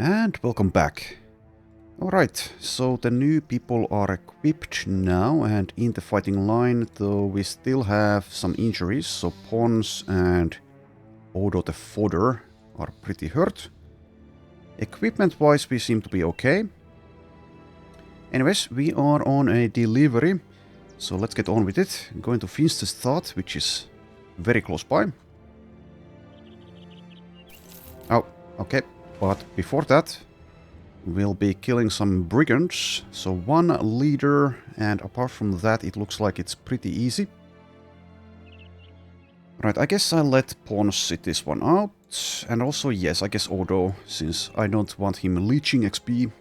And welcome back. Alright, so the new people are equipped now, and in the fighting line, though we still have some injuries, so Pons and Odo the Fodder are pretty hurt. Equipment-wise, we seem to be okay. Anyways, we are on a delivery, so let's get on with it. I'm going to Finstad, which is very close by. Oh, okay, but before that, we'll be killing some brigands. So one leader, and apart from that, it looks like it's pretty easy. Right, I guess I'll let Pons sit this one out. And also, yes, I guess Odo, since I don't want him leeching XP.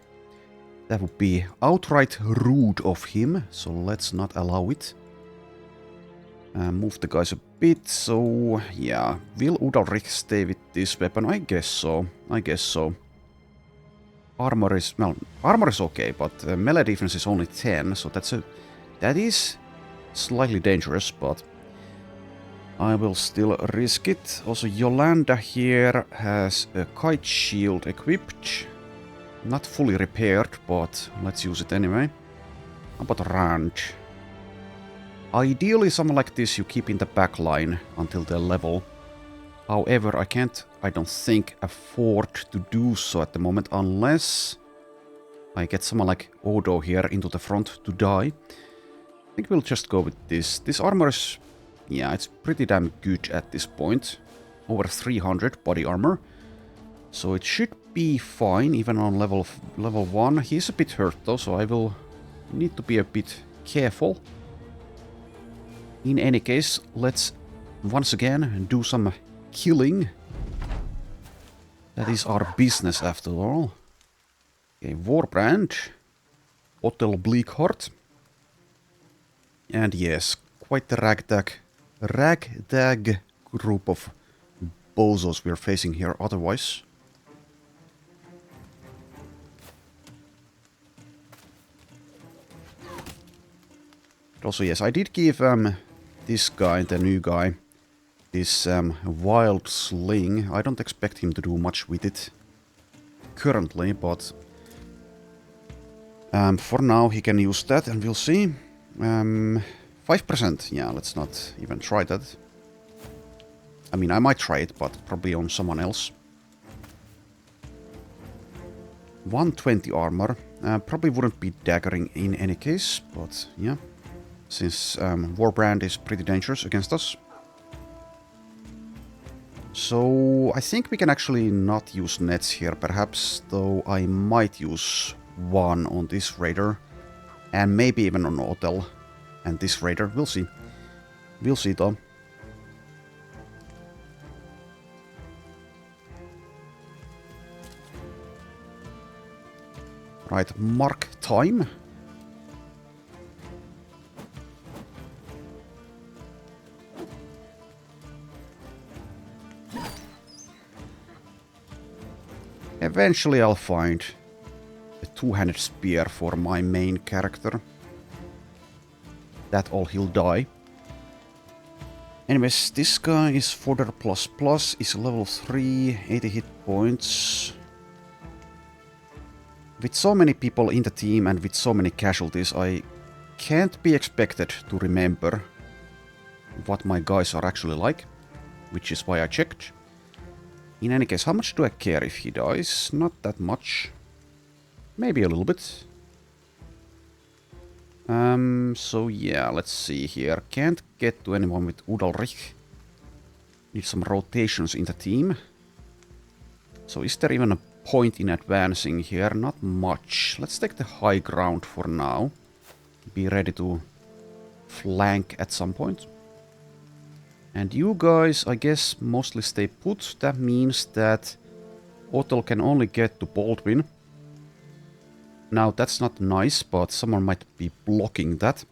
That would be outright rude of him, so let's not allow it. Move the guys a bit, so yeah. Will Udalrich stay with this weapon? I guess so. I guess so. Armor is, well, armor is okay, but melee defense is only 10, so that is slightly dangerous, but I will still risk it. Also, Yolanda here has a kite shield equipped. Not fully repaired, but let's use it anyway. How about Ranch? Ideally, something like this you keep in the back line until they're level. However, I don't think, afford to do so at the moment, unless I get someone like Odo here into the front to die. I think we'll just go with this. This armor is, yeah, it's pretty damn good at this point. Over 300 body armor. So it should be fine, even on level 1. He's a bit hurt though, so I will need to be a bit careful. In any case, let's once again do some killing. That is our business after all. Okay, Warbrand, Otel Bleakheart. And yes, quite the ragtag group of bozos we're facing here otherwise. Also, yes, I did give this guy, the new guy, this wild sling. I don't expect him to do much with it currently, but for now he can use that, and we'll see. 5%, yeah, let's not even try that. I mean, I might try it, but probably on someone else. 120 armor. Probably wouldn't be daggering in any case, but yeah. Since Warbrand is pretty dangerous against us. So I think we can actually not use nets here, perhaps, though I might use one on this raider. And maybe even on Otel and this raider. We'll see. We'll see though. Right, mark time. Eventually I'll find a two-handed spear for my main character. That or he'll die. Anyways, this guy is Fodder++, is level 3, 80 hit points. With so many people in the team and with so many casualties, I can't be expected to remember what my guys are actually like, which is why I checked. In any case, how much do I care if he dies? Not that much. Maybe a little bit. So yeah, let's see here. Can't get to anyone with Udalrich. Need some rotations in the team. So is there even a point in advancing here? Not much. Let's take the high ground for now. Be ready to flank at some point. And you guys, I guess, mostly stay put. That means that Otel can only get to Baldwin. Now, that's not nice, but someone might be blocking that.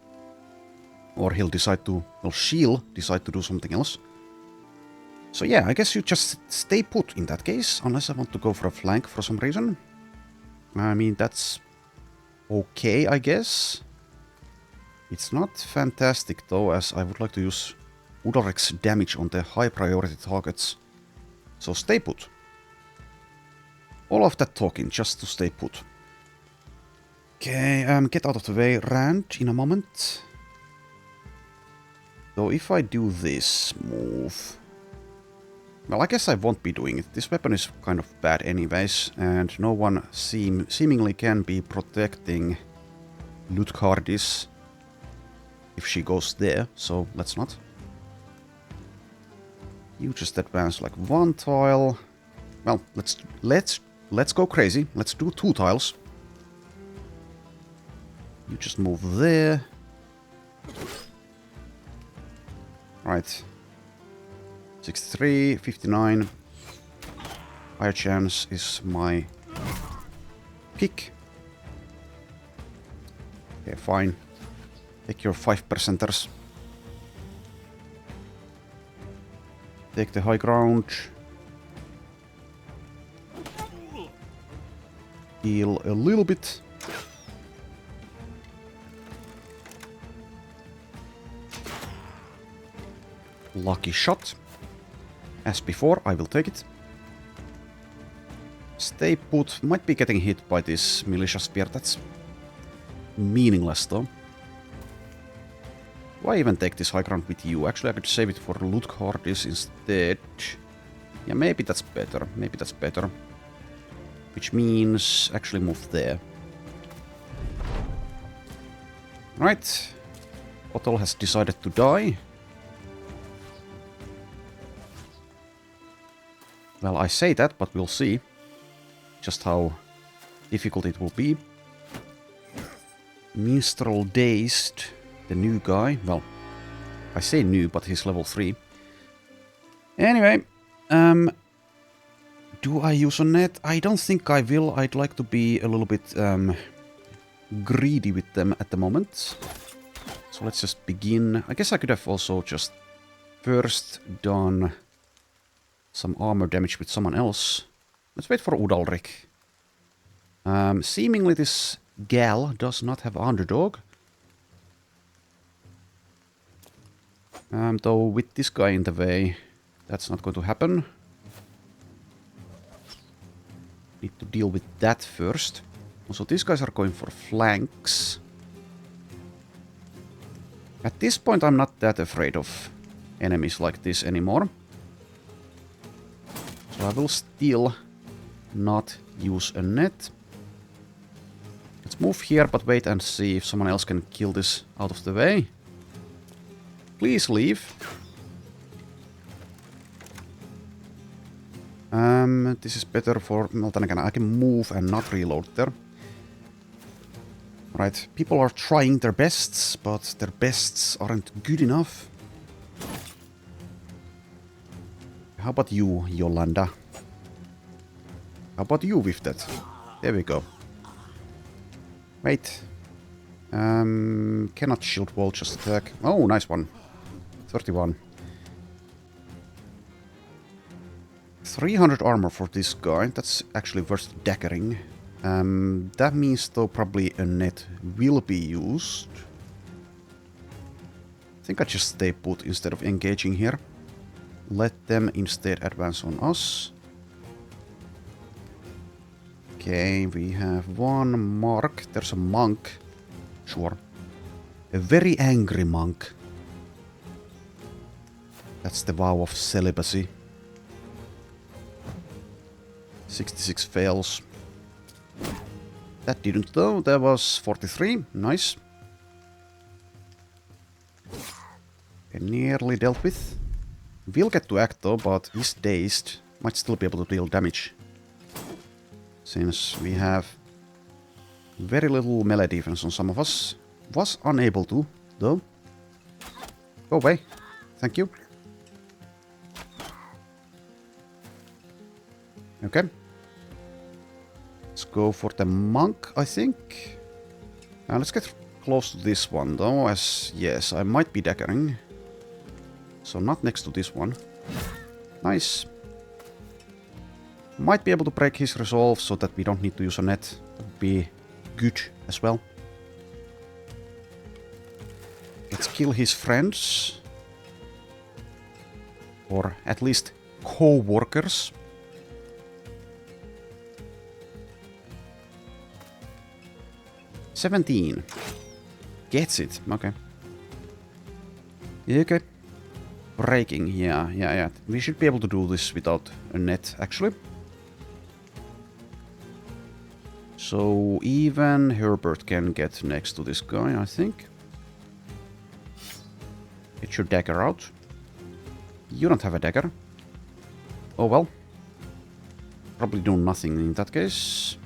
Or he'll decide to, well, she'll decide to do something else. So yeah, I guess you just stay put in that case, unless I want to go for a flank for some reason. I mean, that's okay, I guess. It's not fantastic, though, as I would like to use Udalrich's damage on the high priority targets. So stay put. All of that talking just to stay put. Okay, get out of the way, Rand, in a moment. So if I do this move... Well, I guess I won't be doing it. This weapon is kind of bad anyways, and no one seemingly can be protecting Lutkardis if she goes there, so let's not. You just advance like 1 tile. Well, let's go crazy. Let's do 2 tiles. You just move there. Right. 63, 59. Higher chance is my pick. Okay, fine. Take your 5%ers. Take the high ground. Heal a little bit. Lucky shot. As before, I will take it. Stay put. Might be getting hit by this militia spear. That's meaningless though. Why even take this high ground with you? Actually, I could save it for Lutkardis instead. Yeah, maybe that's better. Maybe that's better. Which means actually move there. Right. Otto has decided to die. Well, I say that, but we'll see just how difficult it will be. Minstrel Dazed, the new guy. Well, I say new, but he's level 3. Anyway, do I use a net? I don't think I will. I'd like to be a little bit greedy with them at the moment. So let's just begin. I guess I could have also just first done some armor damage with someone else. Let's wait for Udalrik. Seemingly this gal does not have underdog. Though with this guy in the way, that's not going to happen. Need to deal with that first. Also, these guys are going for flanks. At this point, I'm not that afraid of enemies like this anymore. So I will still not use a net. Let's move here, but wait and see if someone else can kill this out of the way. Please leave. This is better for... Well, then again, I can move and not reload there. Right, people are trying their bests, but their bests aren't good enough. How about you, Yolanda? How about you with that? There we go. Wait. Cannot shield wall, just attack. Oh, nice one. 31. 300 armor for this guy. That's actually worth daggering. That means though probably a net will be used. I think I just stay put instead of engaging here. Let them instead advance on us. Okay, we have one mark. There's a monk. Sure. A very angry monk. That's the vow of celibacy. 66 fails. That didn't though. That was 43. Nice. Okay, nearly dealt with. Will get to act though, but he's dazed. Might still be able to deal damage. Since we have very little melee defense on some of us. Was unable to, though. Go away. Thank you. Okay. Let's go for the monk, I think. Let's get close to this one, though, as, yes, I might be daggering. So not next to this one. Nice. Might be able to break his resolve so that we don't need to use a net. That would be good as well. Let's kill his friends. Or at least co-workers. 17. Gets it. Okay. Okay. Breaking. Yeah. We should be able to do this without a net, actually. So even Herbert can get next to this guy, I think. Get your dagger out. You don't have a dagger. Oh well. Probably do nothing in that case.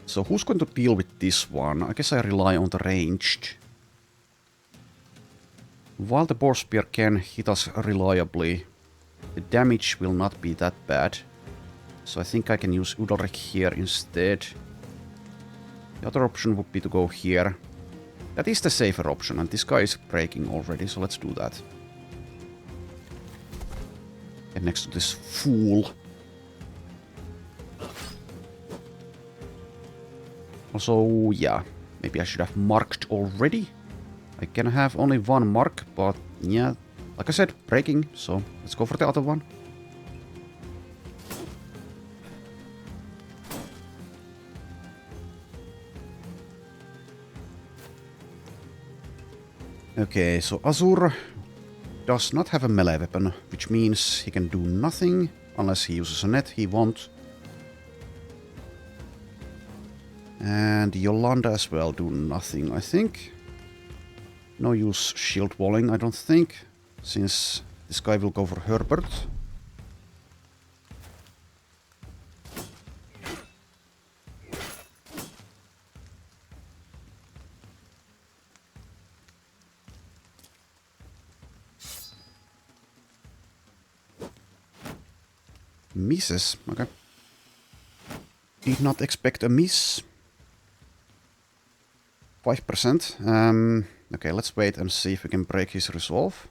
So who's going to deal with this one? I guess I rely on the ranged. While the boar spear can hit us reliably, the damage will not be that bad. So I think I can use Udalric here instead. The other option would be to go here. That is the safer option, and this guy is breaking already, so let's do that. And next to this fool. Also, yeah, maybe I should have marked already. I can have only one mark, but yeah, like I said, breaking, so let's go for the other one. Okay, so Azur does not have a melee weapon, which means he can do nothing unless he uses a net. He won't. And Yolanda as well do nothing, I think. No use shield walling, I don't think, since this guy will go for Herbert. Misses, okay. Did not expect a miss. 5%. Okay, let's wait and see if we can break his resolve.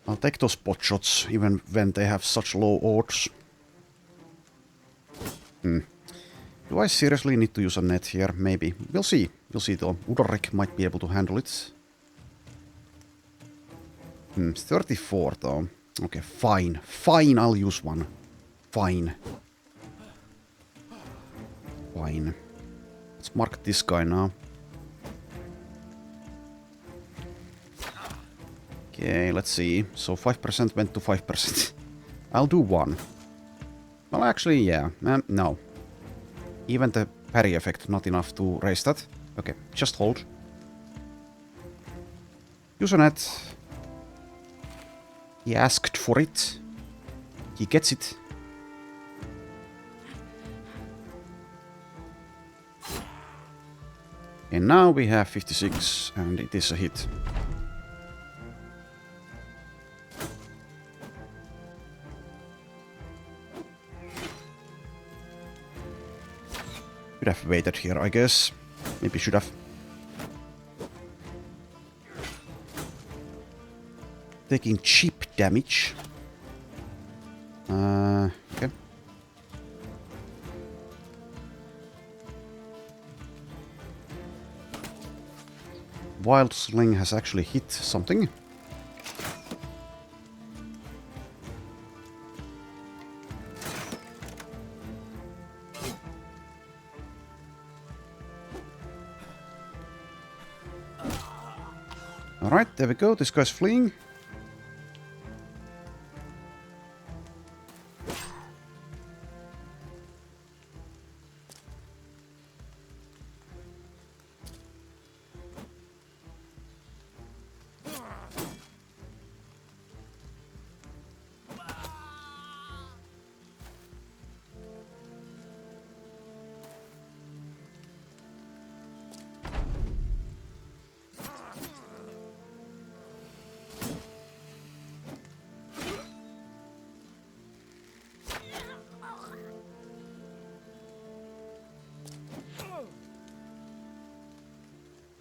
I'll take those pot shots, even when they have such low odds. Do I seriously need to use a net here? Maybe. We'll see. We'll see though. Udalric might be able to handle it. 34 though. Okay, fine. Fine, I'll use one. Fine. Fine. Let's mark this guy now. Okay, let's see. So 5% went to 5%. I'll do one. Well, actually, yeah. No. Even the parry effect, not enough to raise that. Okay, just hold. Use a net. He asked for it. He gets it. And now we have 56, and it is a hit. Should have waited here, I guess. Maybe should have. Taking cheap damage. Okay. Wild Sling has actually hit something. Alright, there we go. This guy's fleeing.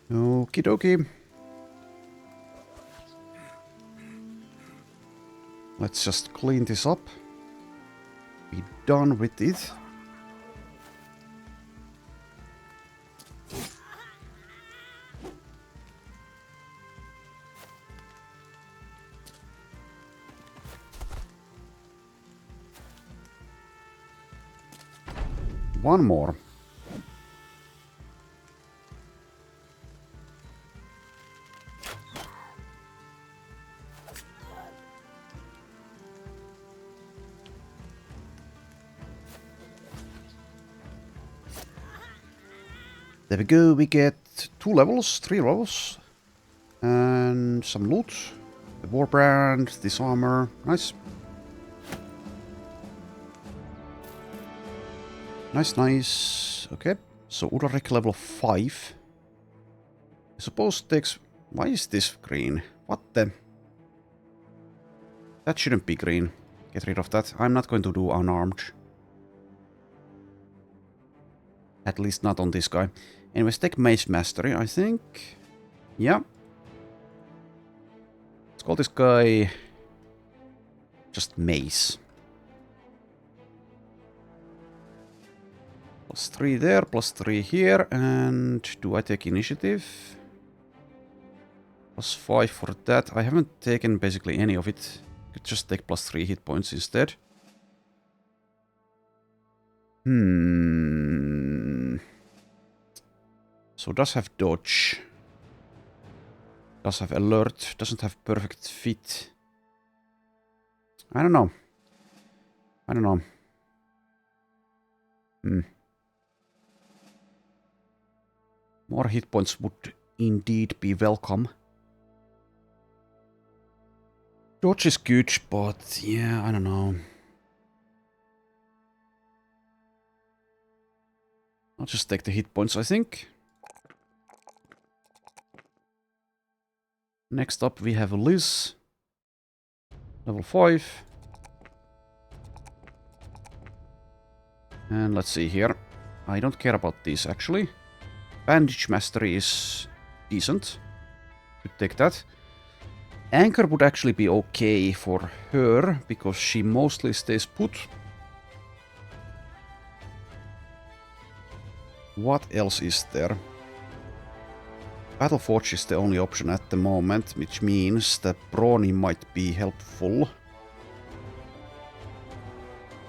Okie dokie. Let's just clean this up. Be done with it. One more. There we go, we get 2 levels, 3 levels. And some loot. The warband, this armor, nice. Nice. Okay, so Ulrich level 5. I suppose takes... Why is this green? What the... That shouldn't be green. Get rid of that. I'm not going to do unarmed. At least not on this guy. Anyways, take Mace Mastery, I think. Yeah. Let's call this guy... just Mace. +3 there, +3 here, and do I take initiative? +5 for that. I haven't taken basically any of it. Could just take +3 hit points instead. So does have dodge. Does have alert. Doesn't have perfect fit. I don't know. More hit points would indeed be welcome. Dodge is good, but yeah, I don't know. I'll just take the hit points, I think. Next up we have Liz. Level 5. And let's see here. I don't care about this actually. Bandage Mastery is decent. Could take that. Anchor would actually be okay for her, because she mostly stays put. What else is there? Battleforge is the only option at the moment, which means that Brawny might be helpful.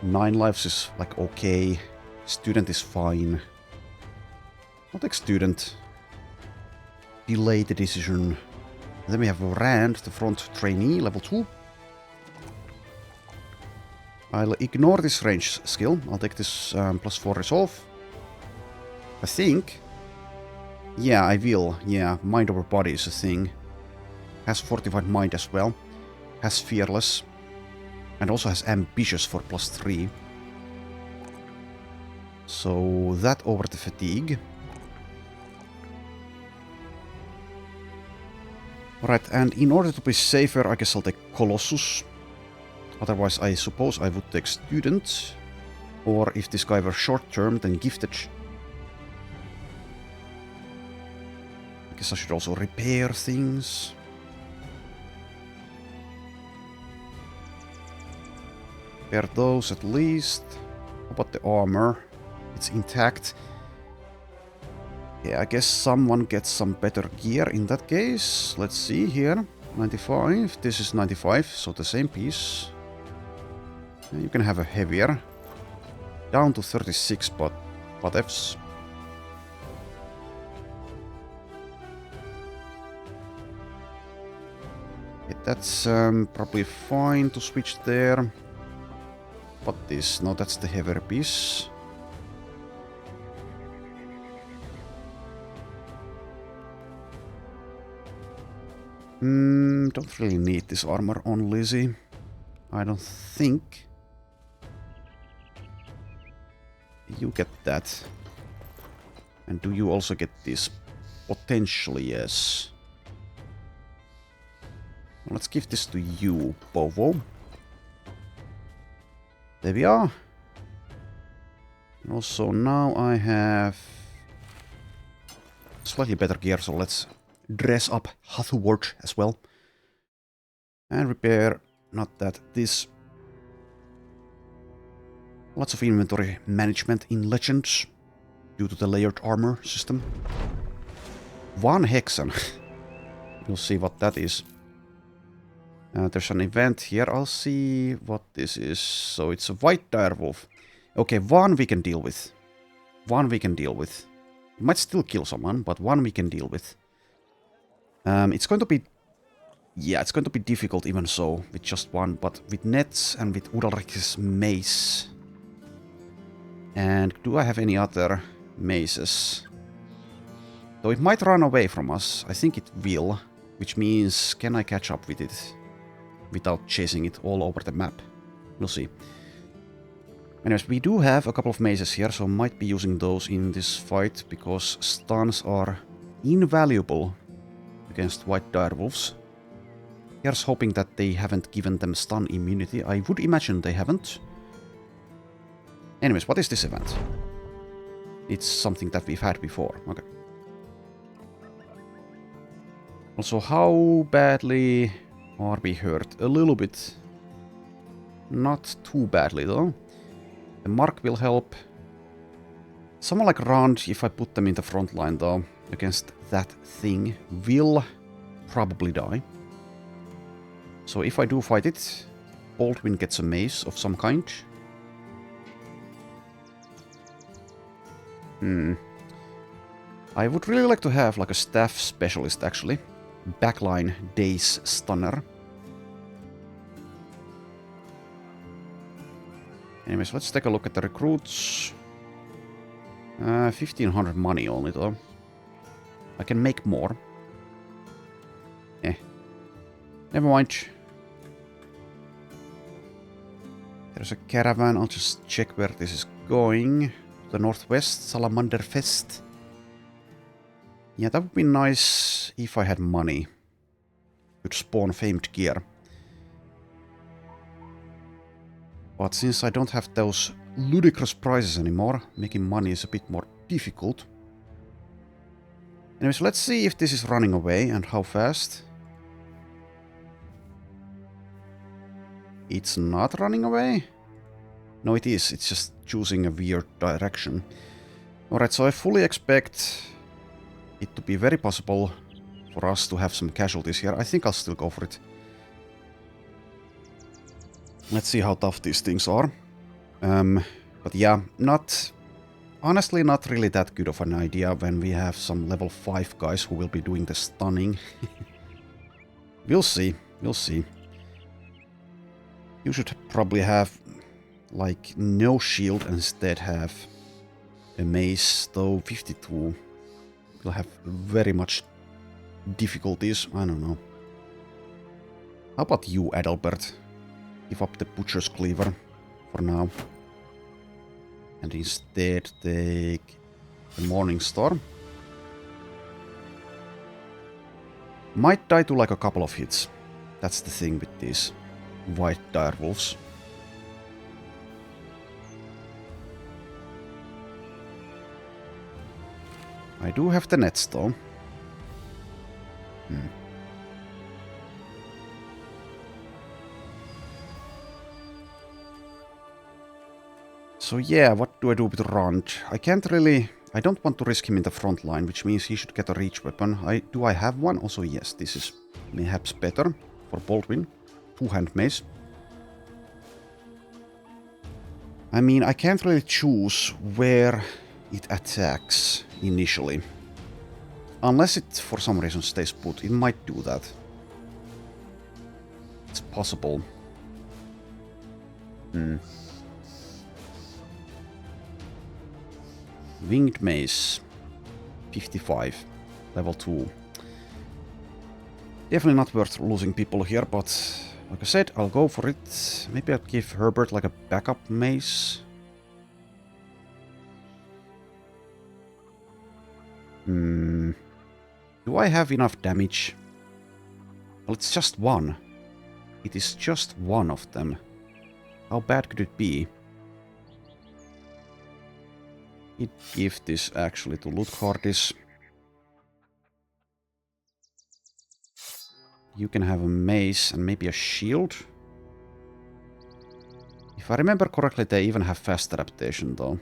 9 lives is like okay. Student is fine. I'll take Student. Delay the decision. And then we have Rand, the front trainee, level 2. I'll ignore this range skill. I'll take this +4 resolve. I think. Yeah, I will. Yeah, mind over body is a thing. Has fortified mind as well. Has fearless. And also has ambitious for +3. So that over the fatigue. Alright, and in order to be safer, I guess I'll take Colossus. Otherwise, I suppose I would take Student. Or if this guy were short-term, then Gifted. I guess I should also repair things. Repair those at least. How about the armor? It's intact. Yeah, I guess someone gets some better gear in that case. Let's see here. 95. This is 95, so the same piece. And you can have a heavier. Down to 36, but what ifs? Okay, that's probably fine to switch there. What this? No, that's the heavier piece. Don't really need this armor on Lizzie. I don't think. You get that. And do you also get this? Potentially, yes. Well, let's give this to you, Bovo. There we are. And also now I have slightly better gear, so let's dress up Hathaward as well. And repair Not that. This... Lots of inventory management in Legends due to the layered armor system. One Hexen. We'll see what that is. There's an event here. I'll see what this is. So it's a white direwolf. Okay, one we can deal with. One we can deal with. It might still kill someone, but one we can deal with. It's going to be... Yeah, it's going to be difficult even so, with just one. But with nets and with Udalric's mace... And do I have any other maces? Though it might run away from us. I think it will. Which means, can I catch up with it? Without chasing it all over the map. We'll see. Anyways, we do have a couple of maces here, so might be using those in this fight, because stuns are invaluable against white direwolves. Here's hoping that they haven't given them stun immunity. I would imagine they haven't. Anyways, what is this event? It's something that we've had before. Okay. Also, how badly are we hurt? A little bit. Not too badly, though. The mark will help. Someone like Rand, if I put them in the front line, though, against that thing, will probably die. So if I do fight it, Baldwin gets a mace of some kind. I would really like to have like a staff specialist, actually. Backline Daze Stunner. Anyways, let's take a look at the recruits. 1500 money only, though. I can make more. Never mind. There's a caravan. I'll just check where this is going. The northwest, Salamander Fest. Yeah, that would be nice if I had money. Could spawn famed gear. But since I don't have those ludicrous prizes anymore, making money is a bit more difficult. Anyways, let's see if this is running away and how fast. It's not running away? No, it is. It's just choosing a weird direction. Alright, so I fully expect it to be very possible for us to have some casualties here. I think I'll still go for it. Let's see how tough these things are. But yeah, honestly not really that good of an idea when we have some level 5 guys who will be doing the stunning. We'll see, we'll see. You should probably have like no shield and instead have a mace, though 52 will have very much difficulties. I don't know. How about you, Adalbert? Give up the Butcher's Cleaver for now. And instead take the Morning Star. Might die to like a couple of hits. That's the thing with these white direwolves. I do have the nets though. So yeah, what do I do with Rand? I don't want to risk him in the front line, which means he should get a reach weapon. Do I have one? Also yes, this is perhaps better for Baldwin. Two-hand mace. I mean, I can't really choose where it attacks initially. Unless it for some reason stays put, it might do that. It's possible. Winged Mace. 55. Level 2. Definitely not worth losing people here, but like I said, I'll go for it. Maybe I'll give Herbert like a backup mace. Do I have enough damage? Well, it's just one. It is just one of them. How bad could it be? I'd give this actually to Luthardis. You can have a mace and maybe a shield. If I remember correctly, they even have fast adaptation, though.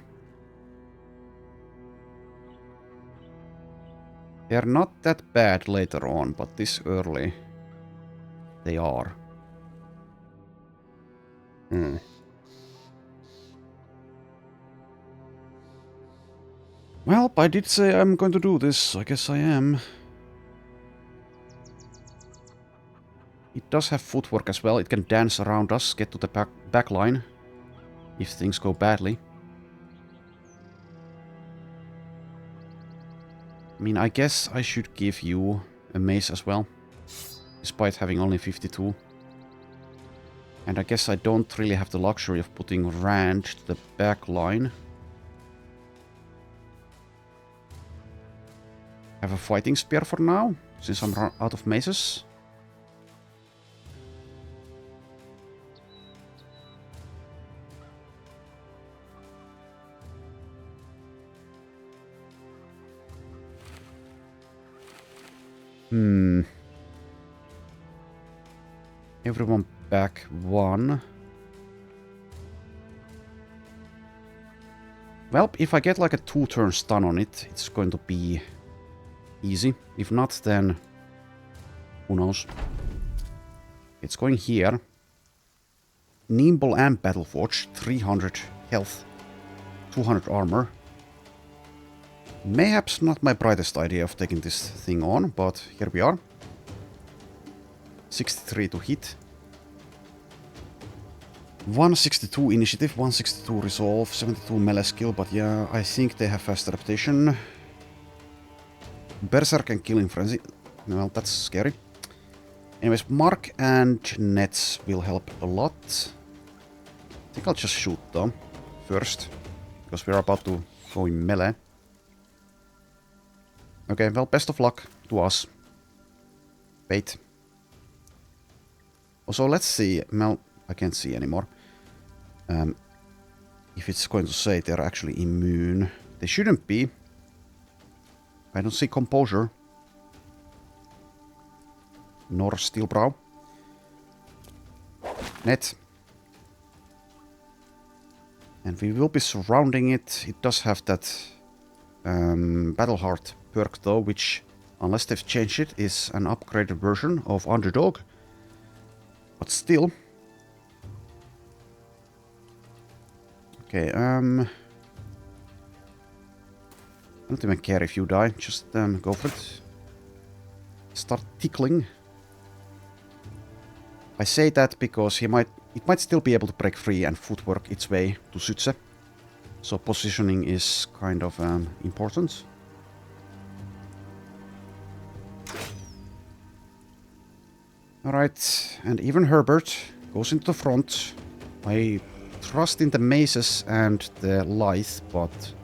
They're not that bad later on, but this early, they are. Well, I did say I'm going to do this, so I guess I am. It does have footwork as well. It can dance around us, get to the back line, if things go badly. I mean, I guess I should give you a mace as well, despite having only 52. And I guess I don't really have the luxury of putting Rand to the back line. Have a fighting spear for now, since I'm out of maces. Everyone back one. Well, if I get like a 2-turn stun on it, it's going to be easy. If not, then who knows. It's going here. Nimble and Battleforged, 300 health, 200 armor. Mayhaps not my brightest idea of taking this thing on, but here we are. 63 to hit. 162 initiative, 162 resolve, 72 melee skill, but yeah, I think they have fast adaptation. Berserk and Killing Frenzy. Well, that's scary. Anyways, Mark and Nets will help a lot. I think I'll just shoot though, first, because we're about to go in melee. Okay, well, best of luck to us. Wait. Also, let's see. Well, I can't see anymore. If it's going to say they're actually immune. They shouldn't be. I don't see Composure. Nor Steelbrow. Net. And we will be surrounding it. It does have that Battleheart perk though, which, unless they've changed it, is an upgraded version of Underdog. But still. Okay, I don't even care if you die, just go for it. Start tickling. I say that because it might still be able to break free and footwork its way to Sütze. So positioning is kind of important. Alright, and even Herbert goes into the front. I trust in the maces and the lithe, but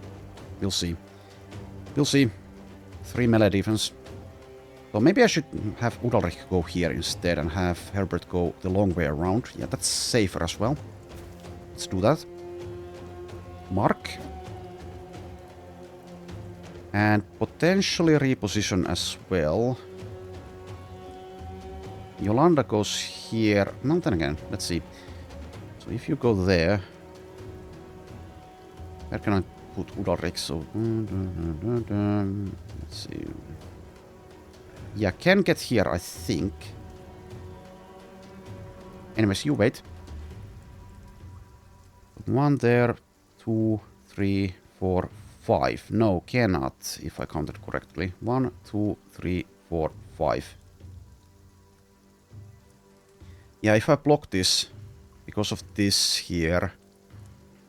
we'll see. We'll see. 3 melee defense. So maybe I should have Udalrich go here instead and have Herbert go the long way around. Yeah, that's safer as well. Let's do that. Mark. And potentially reposition as well. Yolanda goes here. No, then again, let's see. So if you go there, where can I put Udalrich? So let's see. Yeah, can get here, I think. Anyways, you wait. 1 there, 2, 3, 4, 5. No, cannot, if I counted correctly. 1, 2, 3, 4, 5. Yeah, if I block this, because of this here,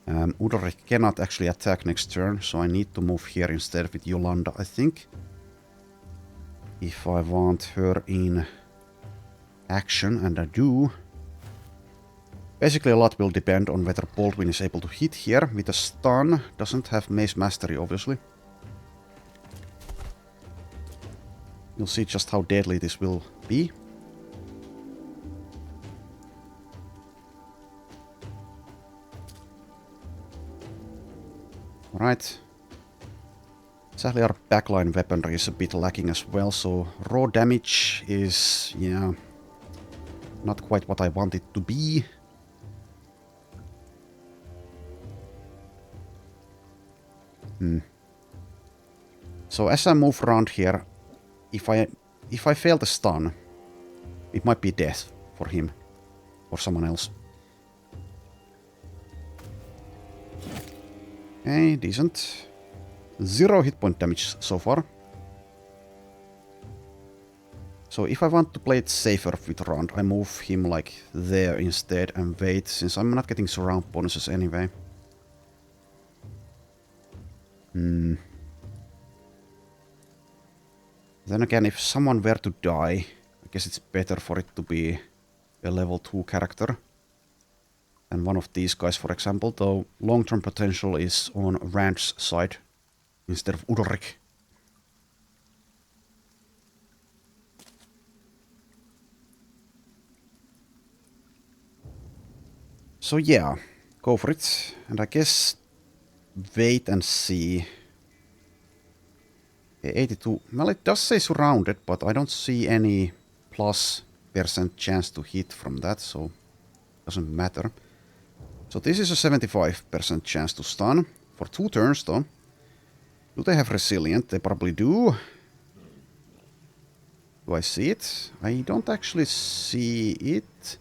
Udalrich cannot actually attack next turn, so I need to move here instead with Yolanda, I think. If I want her in action, and I do. Basically a lot will depend on whether Baldwin is able to hit here with a stun. Doesn't have Mace Mastery, obviously. You'll see just how deadly this will be. Alright. Sadly our backline weaponry is a bit lacking as well, so raw damage is, yeah, not quite what I want it to be. So as I move around here, if I fail the stun, it might be death for him or someone else. Okay, decent. 0 hit point damage so far. So if I want to play it safer with round, I move him like there instead and wait, since I'm not getting surround bonuses anyway. Then again, if someone were to die, I guess it's better for it to be a level 2 character than one of these guys, for example, though long-term potential is on Rand's side instead of Ulrich. So yeah, go for it. And I guess wait and see. Okay, 82. Well, it does say surrounded, but I don't see any +% chance to hit from that, so doesn't matter. So this is a 75% chance to stun for 2 turns though. Do they have resilient? They probably do. Do I see it? I don't actually see it.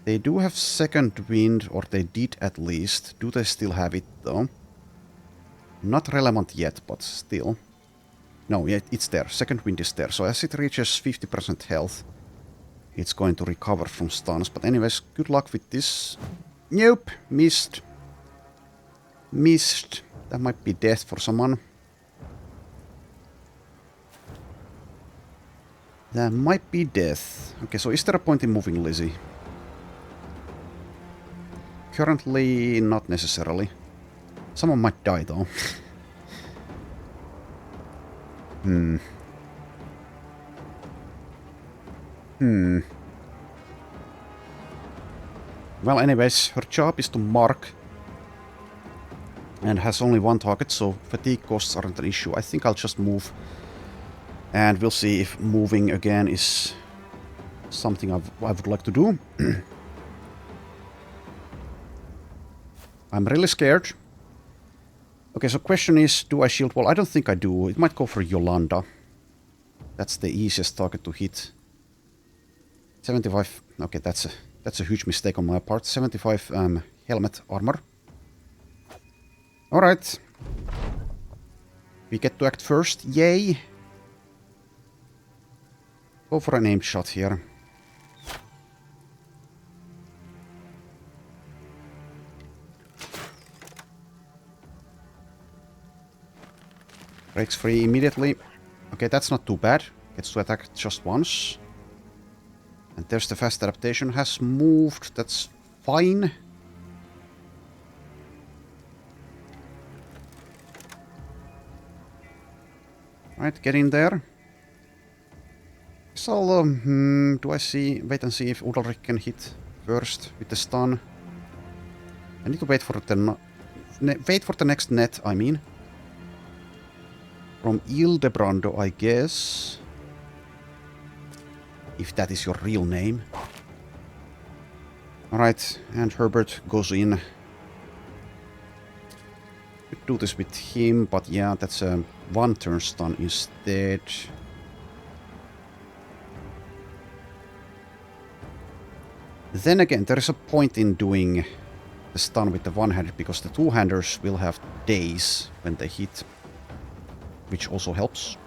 They do have second wind, or they did at least. Do they still have it though? Not relevant yet, but still. No, yeah, it's there. Second wind is there. So as it reaches 50% health, it's going to recover from stuns. But anyways, good luck with this. Nope, missed. Missed. That might be death for someone. That might be death. Okay, so is there a point in moving Lizzie? Currently, not necessarily. Someone might die, though. Well, anyways, her job is to mark. And has only 1 target, so fatigue costs aren't an issue. I think I'll just move. And we'll see if moving again is something I would like to do. I'm really scared. Okay, so question is, do I shield wall? I don't think I do. It might go for Yolanda. That's the easiest target to hit. 75. Okay, that's a huge mistake on my part. 75 helmet armor. Alright. We get to act first. Yay! Go for an aim shot here. Breaks free immediately. Okay, that's not too bad. Gets to attack just once. And there's the fast adaptation. Has moved. That's fine. Right, get in there. So, do I see... Wait and see if Ulrich can hit first with the stun. I need to wait for the... wait for the next net, I mean. From Ildebrando, I guess. If that is your real name. Alright, and Herbert goes in. Could do this with him, but yeah, that's a 1 turn stun instead. Then again, there is a point in doing the stun with the one-handed, because the two-handers will have daze when they hit, which also helps.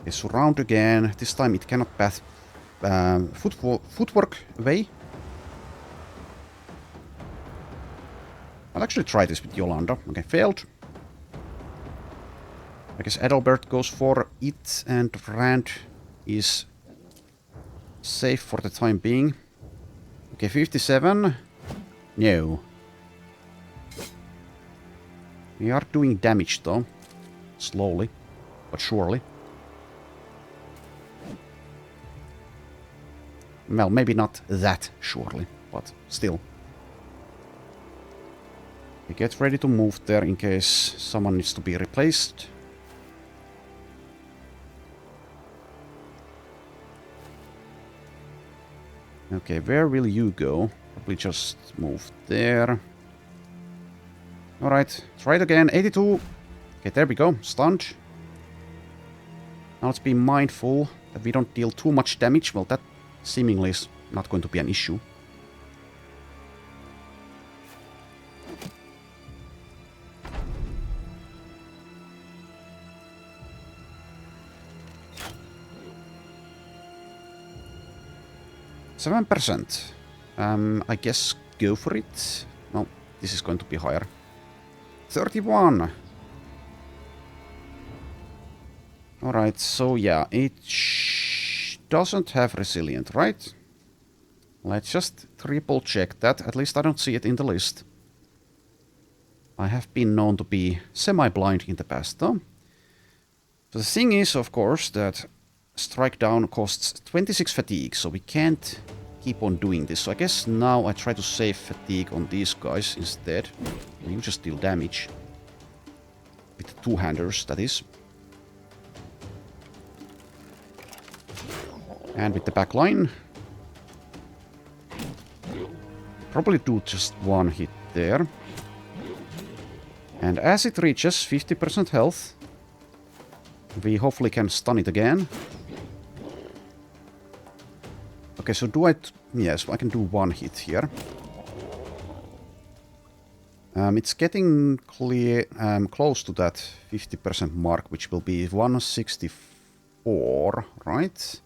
Okay, surround again. This time it cannot pass footwork away. I'll actually try this with Yolanda. Okay, failed. I guess Adalbert goes for it, and Rand is safe for the time being. Okay, 57. No. We are doing damage though. Slowly, but surely. Well, maybe not that surely, but still. Okay, get ready to move there in case someone needs to be replaced. Okay, where will you go? Probably just move there. Alright, try it again. 82. Okay, there we go. Stunned. Now let's be mindful that we don't deal too much damage. Well, that seemingly is not going to be an issue. %. I guess go for it. No, this is going to be higher. 31. Alright, so yeah, it doesn't have resilient, right? Let's just triple check that. At least I don't see it in the list. I have been known to be semi-blind in the past, though. So the thing is, of course, that strike down costs 26 fatigue, so we can't keep on doing this. So I guess now I try to save fatigue on these guys instead. You just deal damage. With the two-handers, that is. And with the back line. Probably do just one hit there. And as it reaches 50% health, we hopefully can stun it again. Okay, so do I... yes, I can do one hit here. It's getting close to that 50% mark, which will be 164, right?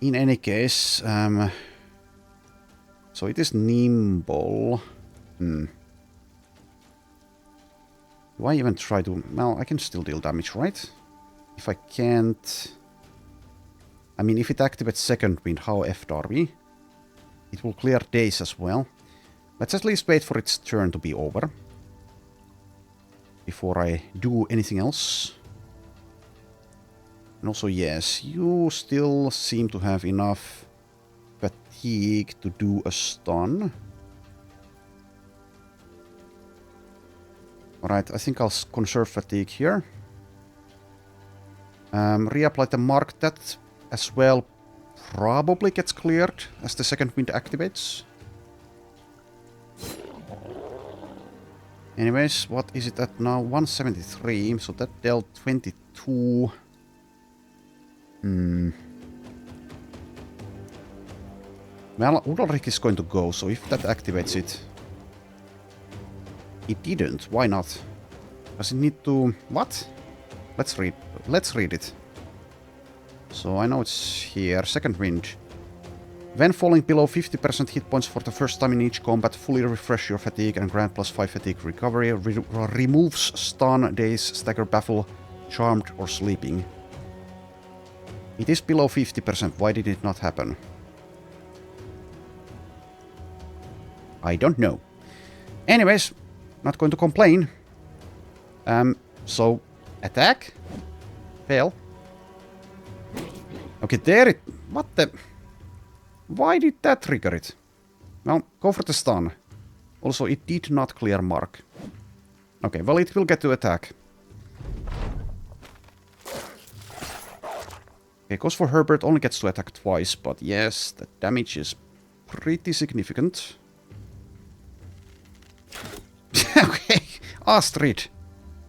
In any case, so it is nimble. Do I even try to... well, I can still deal damage, right? If I can't... I mean, if it activates second wind, how effed are we? It will clear days as well. Let's at least wait for its turn to be over. Before I do anything else. And also, yes, you still seem to have enough fatigue to do a stun. Alright, I think I'll conserve fatigue here. Reapply the mark. That as well probably gets cleared as the second wind activates. Anyways, what is it at now? 173, so that dealt 22. Well, Udalrik is going to go, so if that activates it... It didn't. Why not? Does it need to... what? Let's read it. So I know it's here. Second wind. When falling below 50% hit points for the first time in each combat, fully refresh your fatigue and grant +5 fatigue recovery. Removes stun, daze, stagger, baffle, charmed, or sleeping. It is below 50%. Why did it not happen? I don't know. Anyways, not going to complain. So, attack. Fail. Okay, there it... what the... why did that trigger it? Well, go for the stun. Also, it did not clear mark. Okay, well, it will get to attack. Okay, goes for Herbert, only gets to attack twice, but yes, the damage is pretty significant. Okay, Astrid.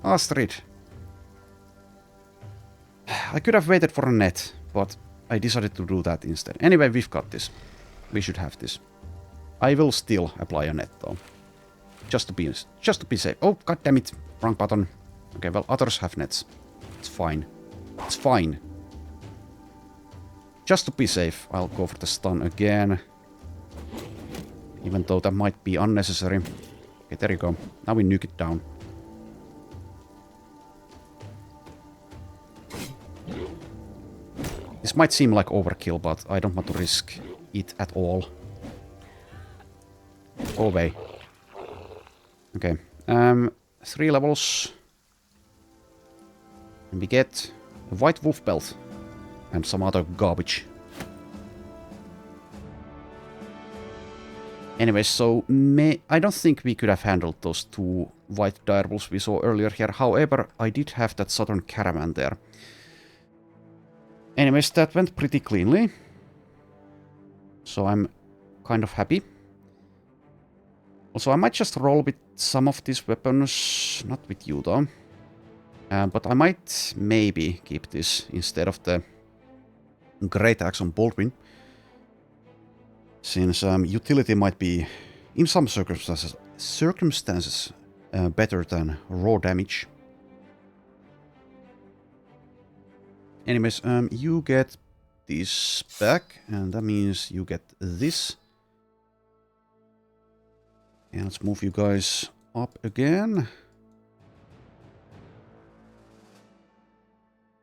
Astrid. I could have waited for a net, but I decided to do that instead. Anyway, we've got this. We should have this. I will still apply a net, though. Just to be safe. Oh, god damn it. Wrong button. Okay, well, others have nets. It's fine. It's fine. Just to be safe, I'll go for the stun again. Even though that might be unnecessary. Okay, there you go. Now we nuke it down. This might seem like overkill, but I don't want to risk it at all. Go away. Okay. 3 levels. And we get a white wolf belt. And some other garbage. Anyway, so I don't think we could have handled those 2 white direbles we saw earlier here. However, I did have that southern caravan there. Anyways, that went pretty cleanly. So I'm kind of happy. Also, I might just roll with some of these weapons. Not with you, though. But I might maybe keep this instead of the Great Axe on Baldwin. Since utility might be, in some circumstances better than raw damage. Anyways, you get this back, and that means you get this. And let's move you guys up again.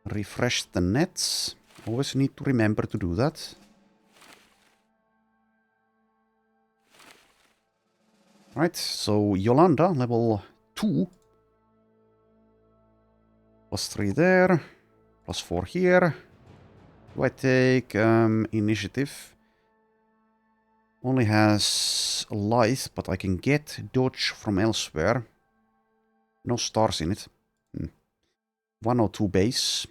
Refresh the nets. Always need to remember to do that. Right, so Yolanda, level 2. +3 there. +4 here. Do I take initiative? Only has light, but I can get dodge from elsewhere. No stars in it. 102 base.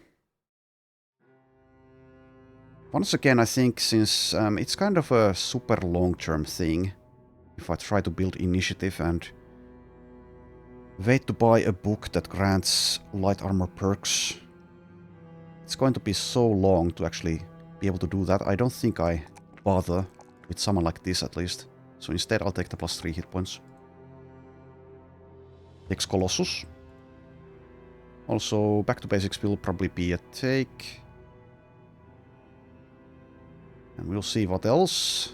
Once again, I think since it's kind of a super long-term thing, if I try to build initiative and wait to buy a book that grants light armor perks, it's going to be so long to actually be able to do that. I don't think I bother with someone like this at least. So instead I'll take the +3 hit points. Takes Colossus. Also, back to basics will probably be a take. And we'll see what else.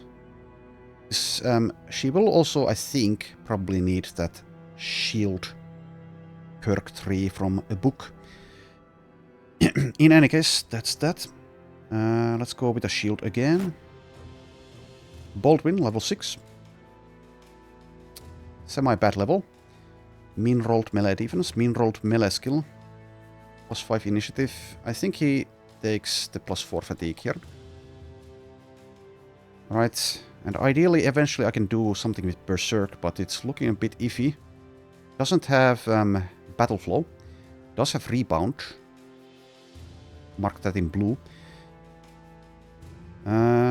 She will also, I think, probably need that shield perk 3 from a book. In any case, that's that. Let's go with a shield again. Baldwin, level 6. Semi-bad level. Min-rolled melee defense, min-rolled melee skill. +5 initiative. I think he takes the +4 fatigue here. Right, and ideally, eventually I can do something with Berserk, but it's looking a bit iffy. Doesn't have battle flow. Does have rebound. Mark that in blue.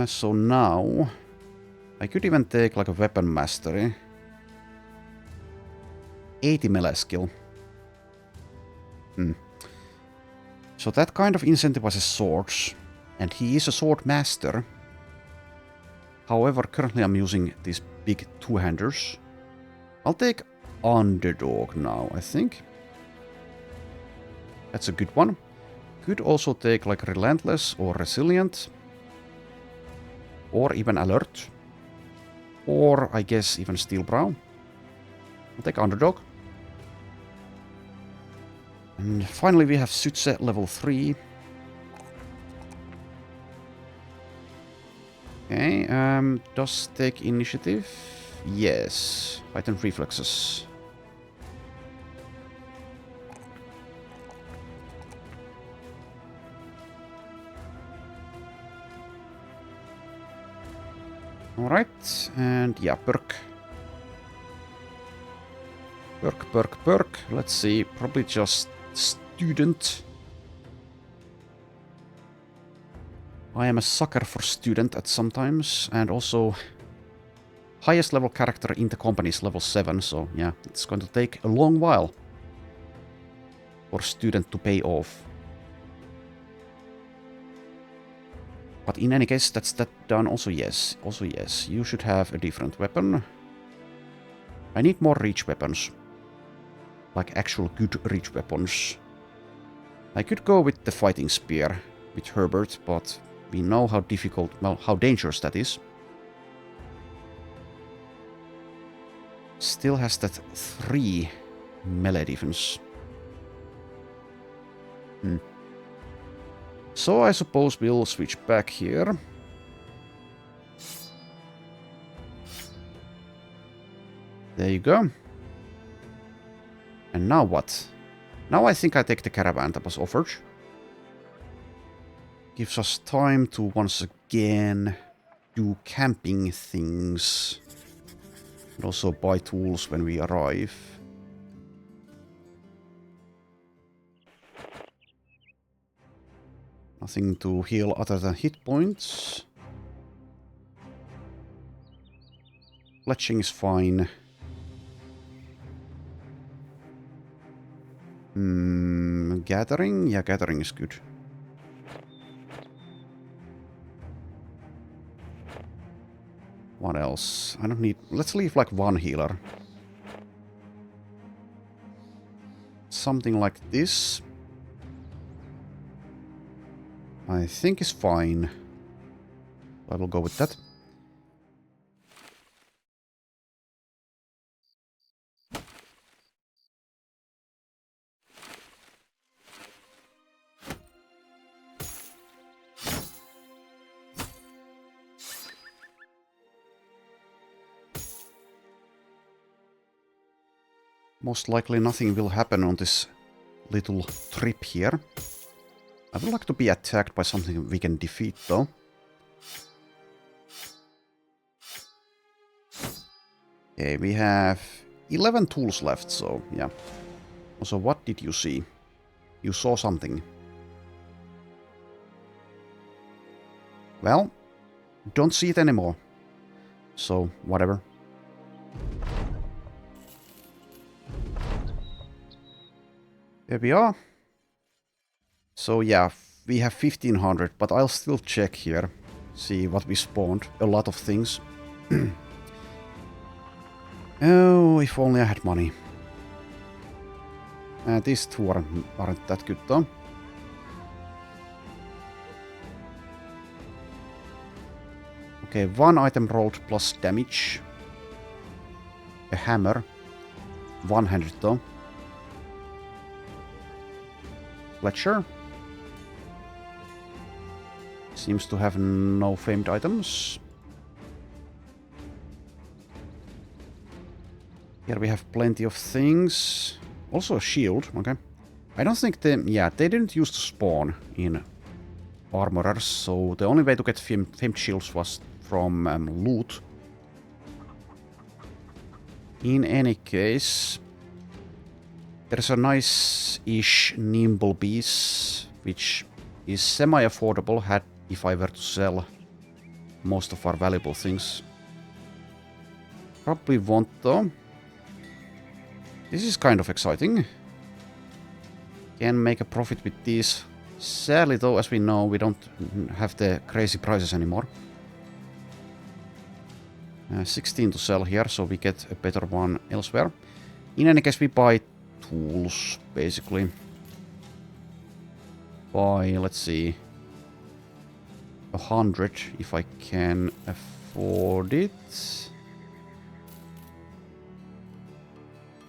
So now I could even take like a weapon mastery. 80 melee skill. So that kind of incentivizes swords, and he is a sword master. However, currently I'm using these big two-handers. I'll take Underdog now, I think. That's a good one. Could also take like Relentless or Resilient. Or even Alert. Or, I guess, even Steelbrow. I'll take Underdog. And finally we have Sutse level 3. Okay, does take initiative? Yes. Heightened reflexes. Alright, and yeah, perk. Perk. Let's see, probably just student. I am a sucker for student at sometimes, and also highest level character in the company is level 7, so yeah, it's going to take a long while for student to pay off. But in any case, that's that done. Also yes, you should have a different weapon. I need more reach weapons. Like actual good reach weapons. I could go with the fighting spear with Herbert, but we know how difficult, well, how dangerous that is. Still has that 3 melee defense. So I suppose we'll switch back here. There you go. And now what? Now I think I take the caravan that was offered. Gives us time to once again do camping things. And also buy tools when we arrive. Nothing to heal other than hit points. Fletching is fine. Gathering? Yeah, gathering is good. What else? I don't need... Let's leave like one healer. Something like this. I think is fine. I will go with that. Most likely nothing will happen on this little trip here. I would like to be attacked by something we can defeat, though. Okay, we have 11 tools left, so yeah. So what did you see? You saw something. Well, don't see it anymore. So, whatever. There we are. So yeah, we have 1500, but I'll still check here. See what we spawned. A lot of things. Oh, if only I had money. These two aren't that good though. Okay, one item rolled plus damage. A hammer. 100 though. Fletcher. Seems to have no famed items. Here we have plenty of things. Also a shield, okay. I don't think they... Yeah, they didn't use to spawn in armorers, so the only way to get famed shields was from loot. In any case... There's a nice-ish nimble piece, which is semi-affordable if I were to sell most of our valuable things. Probably won't though. This is kind of exciting. Can make a profit with these. Sadly though, as we know, we don't have the crazy prices anymore. 16 to sell here, so we get a better one elsewhere. In any case, we buy tools, basically. Buy, let's see, 100 if I can afford it.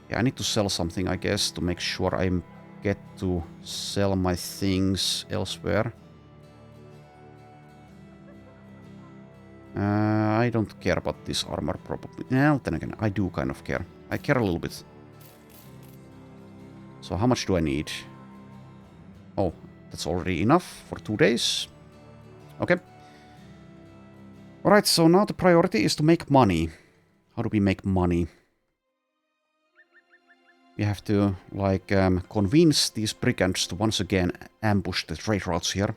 Yeah, I need to sell something, I guess, to make sure I get to sell my things elsewhere. I don't care about this armor, probably. Well, then again, I do kind of care. I care a little bit. So how much do I need? Oh, that's already enough for 2 days. Okay. Alright, so now the priority is to make money. How do we make money? We have to, like, convince these brigands to once again ambush the trade routes here.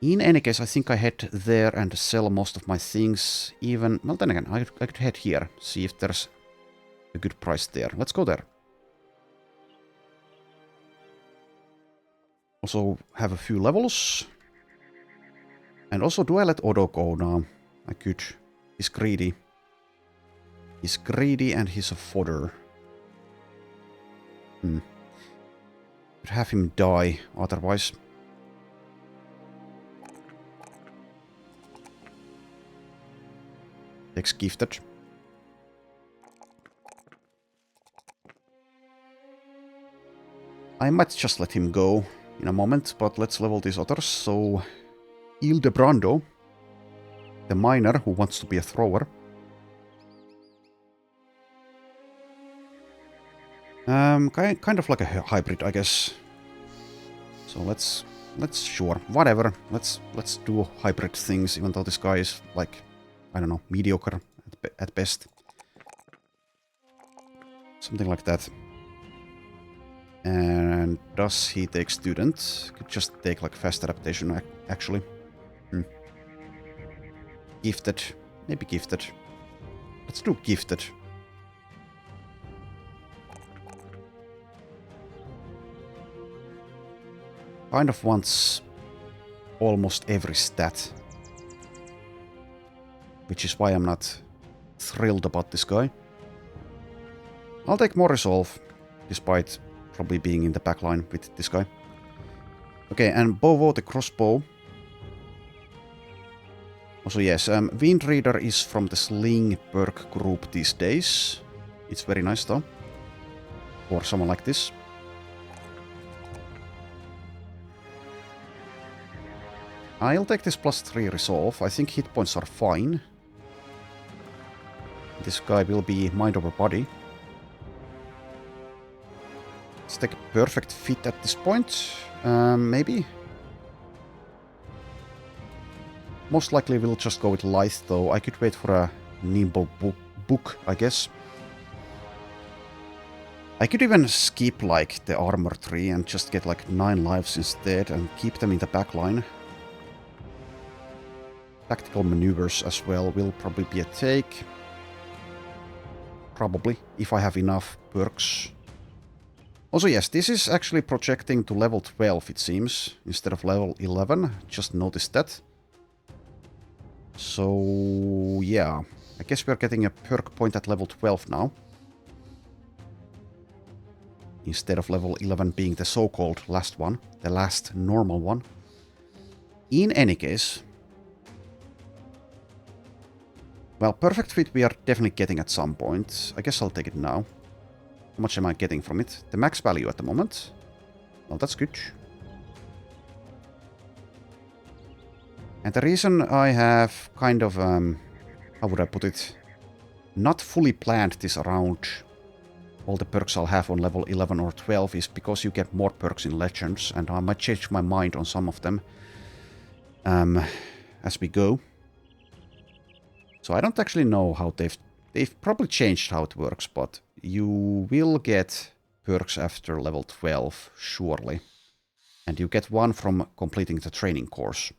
In any case, I think I head there and sell most of my things. Even, well then again, I could head here, see if there's a good price there. Let's go there. Also have a few levels. And also, do I let Odo go now? I could. He's greedy. He's greedy and he's a fodder. Could have him die otherwise. Takes gifted. I might just let him go in a moment, but let's level these others. So, Ildebrando, the miner who wants to be a thrower. Kind of like a hybrid, I guess. So let's sure, whatever. Let's do hybrid things, even though this guy is like, I don't know, mediocre at best. Something like that. And does he take student? Could just take like fast adaptation actually. Gifted. Maybe gifted. Let's do gifted. kind of wants almost every stat. Which is why I'm not thrilled about this guy. I'll take more resolve, despite probably being in the backline with this guy. Okay, and Bovo the crossbow. Also yes, Wind Reader is from the Sling perk group these days. It's very nice though. For someone like this. I'll take this +3 resolve. I think hit points are fine. This guy will be mind over body. Let's take a perfect fit at this point. Maybe. Most likely we'll just go with Lithe though. I could wait for a nimble book, I guess. I could even skip like the armor tree and just get like 9 lives instead and keep them in the backline. Tactical maneuvers as well will probably be a take. Probably, if I have enough perks. Also yes, this is actually projecting to level 12 it seems, instead of level 11. Just noticed that. So yeah, I guess we're getting a perk point at level 12 now. Instead of level 11 being the so-called last one, the last normal one. In any case... Well, perfect fit we are definitely getting at some point. I guess I'll take it now. How much am I getting from it? The max value at the moment. Well, that's good. And the reason I have kind of, how would I put it? Not fully planned this around all the perks I'll have on level 11 or 12 is because you get more perks in Legends, and I might change my mind on some of them as we go. So I don't actually know how they've probably changed how it works, but you will get perks after level 12, surely. And you get one from completing the training course.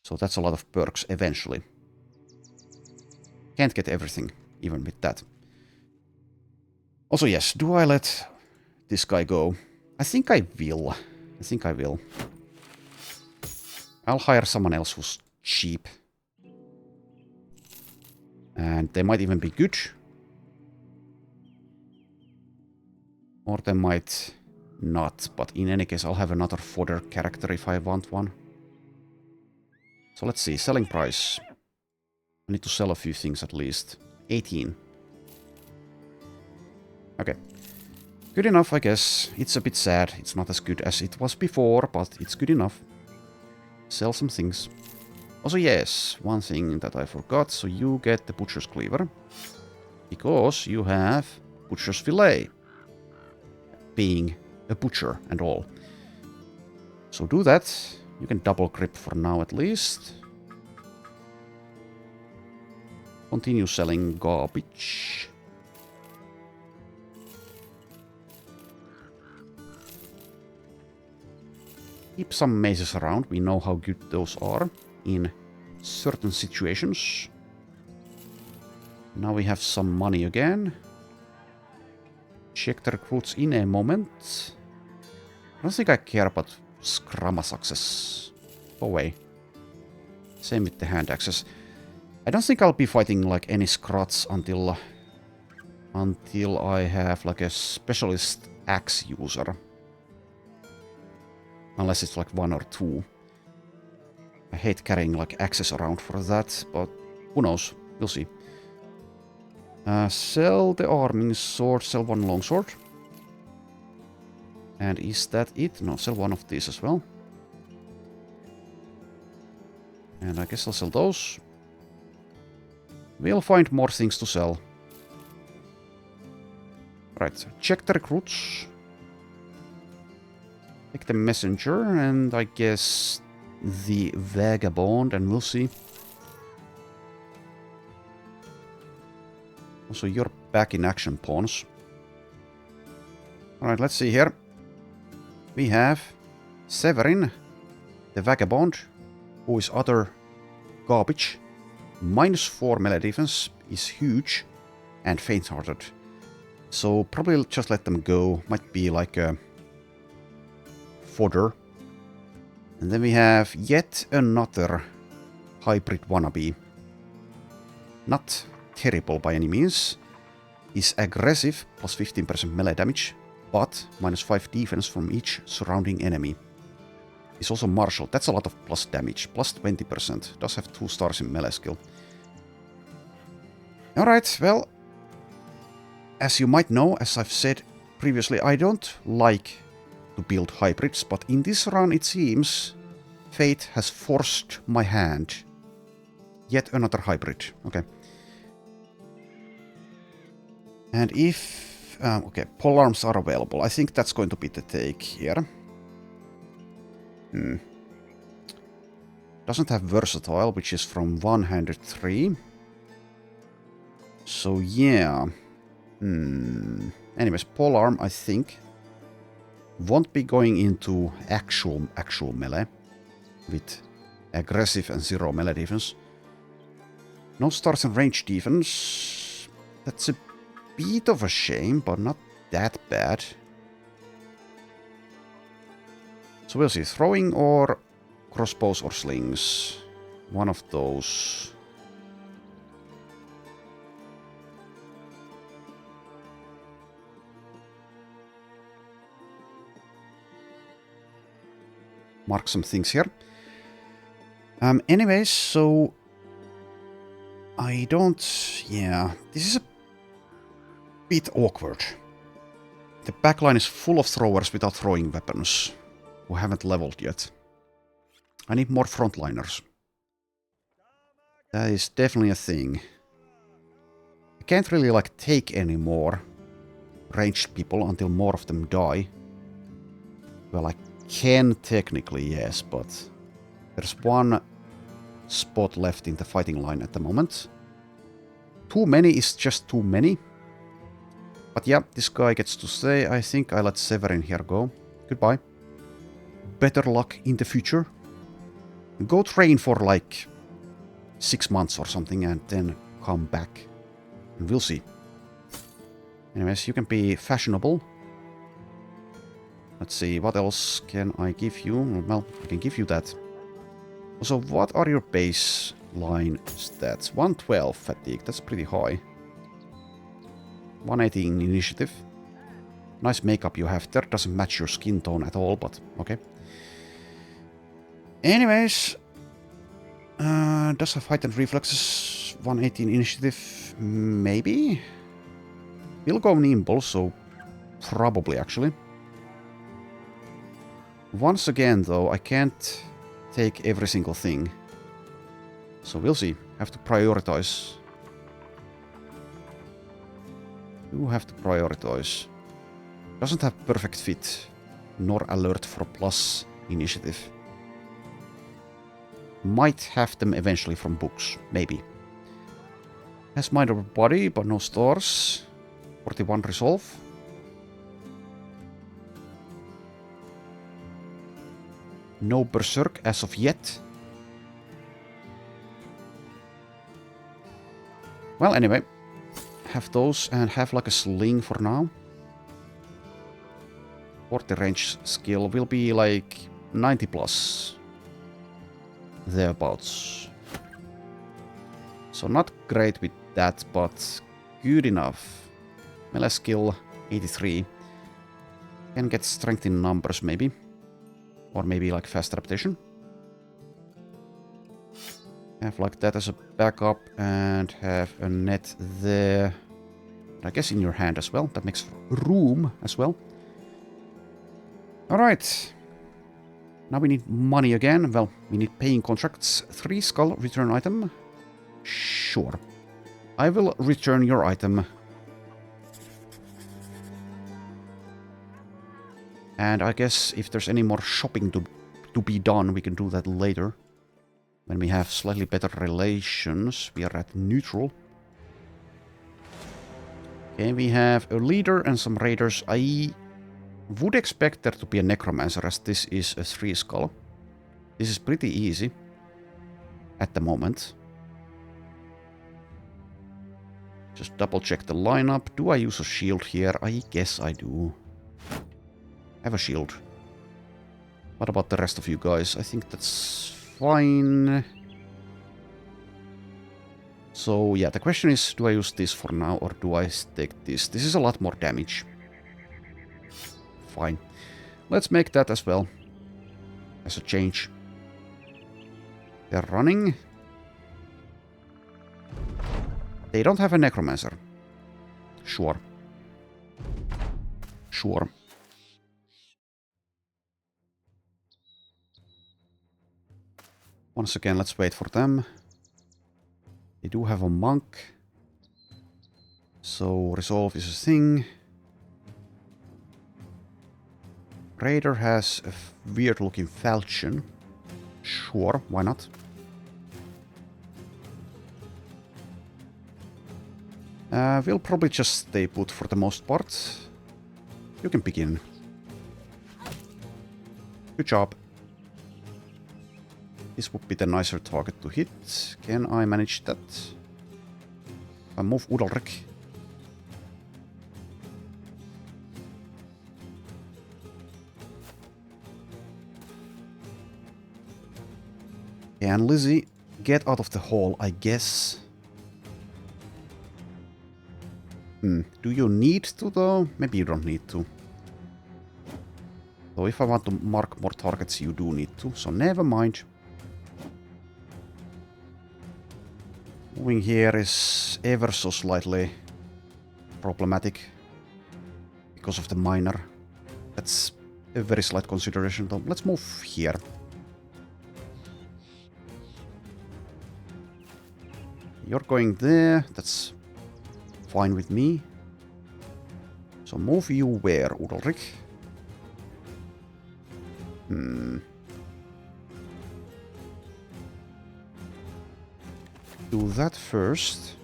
So that's a lot of perks eventually. Can't get everything, even with that. Also yes, do I let this guy go? I think I will. I'll hire someone else who's cheap. And they might even be good. Or they might not, but in any case I'll have another fodder character if I want one. So let's see, selling price. I need to sell a few things at least. 18. Okay. Good enough, I guess. It's a bit sad. It's not as good as it was before, but it's good enough. Sell some things. Also, yes, one thing that I forgot. So you get the Butcher's Cleaver. Because you have Butcher's Fillet. Being a butcher and all. So do that. You can double grip for now at least. Continue selling garbage. Keep some mazes around. We know how good those are in certain situations. Now we have some money again. Check the recruits in a moment. I don't think I care about Scrama success. Go away. Same with the hand axes. I don't think I'll be fighting like any scrots until I have like a specialist axe user. Unless it's like 1 or 2. I hate carrying like axes around for that, but who knows? We'll see. Sell the arming sword, sell one longsword. And is that it? No, sell one of these as well. And I guess I'll sell those. We'll find more things to sell. Right, check the recruits. Take the messenger and I guess the vagabond, and we'll see. Also, you're back in action, pawns. Alright, let's see here. We have Severin, the vagabond, who is utter garbage. -4 melee defense is huge and faint-hearted. So probably just let them go. Might be like a fodder. And then we have yet another hybrid wannabe. Not terrible by any means. Is aggressive, plus 15% melee damage, but minus 5 defense from each surrounding enemy. Is also martial. That's a lot of plus damage. Plus 20%. Does have 2 stars in melee skill. Alright, well, as you might know, as I've said previously, I don't like to build hybrids, but in this run it seems fate has forced my hand. Yet another hybrid. Okay. And if... okay, polearms are available. I think that's going to be the take here. Doesn't have versatile, which is from 103. So yeah. Anyways, polearm, I think, won't be going into actual melee with aggressive and 0 melee defense. No stars in range defense. That's a bit of a shame, but not that bad. So we'll see. Throwing or crossbows or slings. One of those. Mark some things here. Anyways, so I don't... yeah, this is a bit awkward. The backline is full of throwers without throwing weapons, who haven't leveled yet. I need more frontliners. That is definitely a thing. I can't really, like, take any more ranged people until more of them die. Well, I can technically, yes, but there's one spot left in the fighting line at the moment. Too many is just too many. But yeah, this guy gets to stay. I think I let Severin here go. Goodbye. Better luck in the future. Go train for like 6 months or something and then come back. And we'll see. Anyways, you can be fashionable. Let's see, what else can I give you? Well, I can give you that. Also, what are your baseline stats? 112 fatigue, that's pretty high. 118 initiative. Nice makeup you have there. Doesn't match your skin tone at all, but okay. Anyways. Does have heightened reflexes. 118 initiative. Maybe? We'll go nimble, so probably actually. Once again, though, I can't take every single thing. So we'll see. Have to prioritize. Do have to prioritize. Doesn't have perfect fit, nor alert for plus initiative. Might have them eventually from books, maybe. Has mind over body, but no stars. 41 resolve. No berserk as of yet. Well, anyway. Have those and have like a sling for now. 40 range skill will be like 90 plus. Thereabouts. So not great with that, but good enough. Melee skill 83. Can get strength in numbers maybe. Or maybe like fast adaptation. Have like that as a backup and have a net there. I guess in your hand as well. That makes room as well. Alright. Now we need money again. Well, we need paying contracts. 3 skull return item. Sure. I will return your item. And I guess if there's any more shopping to be done, we can do that later. When we have slightly better relations. We are at neutral. Okay, we have a leader and some raiders. I would expect there to be a necromancer, as this is a 3 skull. This is pretty easy. At the moment. Just double check the lineup. Do I use a shield here? I guess I do. Have a shield. What about the rest of you guys? I think that's fine. So yeah, the question is, do I use this for now or do I take this? This is a lot more damage. Fine. Let's make that as well. As a change. They're running. They don't have a necromancer. Sure. Sure. Once again, let's wait for them. They do have a monk. So resolve is a thing. Raider has a weird looking falchion. Sure, why not? We'll probably just stay put for the most part. You can begin. Good job. This would be the nicer target to hit. Can I manage that? I move Udalric. And Lizzie, get out of the hole, I guess. Do you need to though? Maybe you don't need to. So if I want to mark more targets, you do need to. So never mind. Moving here is ever so slightly problematic because of the miner. That's a very slight consideration though. Let's move here. You're going there. That's fine with me. So move you where, Udalric? Do that first.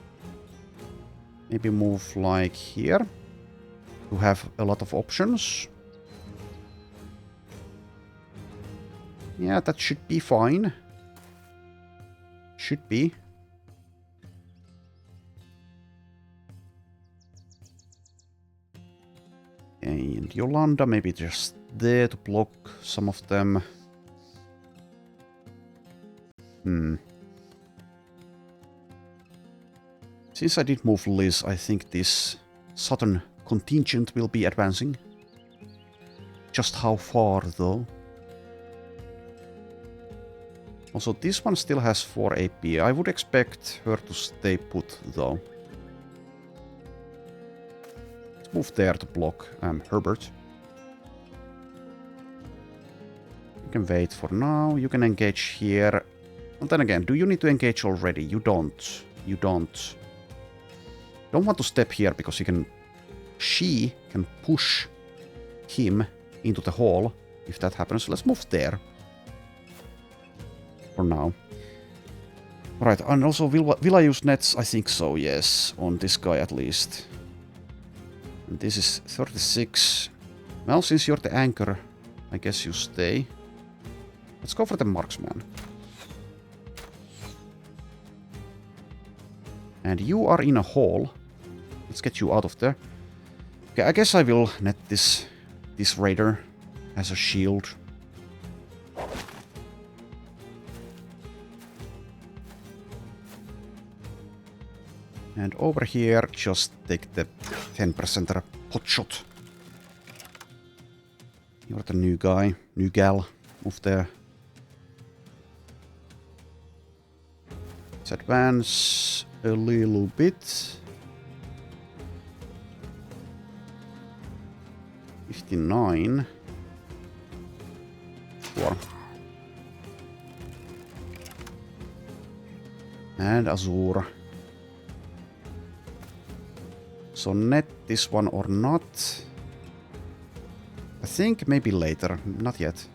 Maybe move like here to have a lot of options. Yeah, that should be fine. Should be. And Yolanda maybe just there to block some of them. Since I did move Liz, I think this southern contingent will be advancing. Just how far though? Also, this one still has 4 AP. I would expect her to stay put though. Let's move there to block Herbert. You can wait for now. You can engage here. And then again, do you need to engage already? You don't. You don't. Don't want to step here because she can push him into the hole if that happens. Let's move there. For now. Right, and also will I use nets? I think so, yes. On this guy at least. And this is 36. Well, since you're the anchor, I guess you stay. Let's go for the marksman. And you are in a hole. Let's get you out of there. Okay, I guess I will net this raider as a shield. And over here, just take the 10% hot shot. You're the new guy, new gal. Move there. Let's advance a little bit. 59. Sure. And Azure. So net this one or not? I think maybe later, not yet.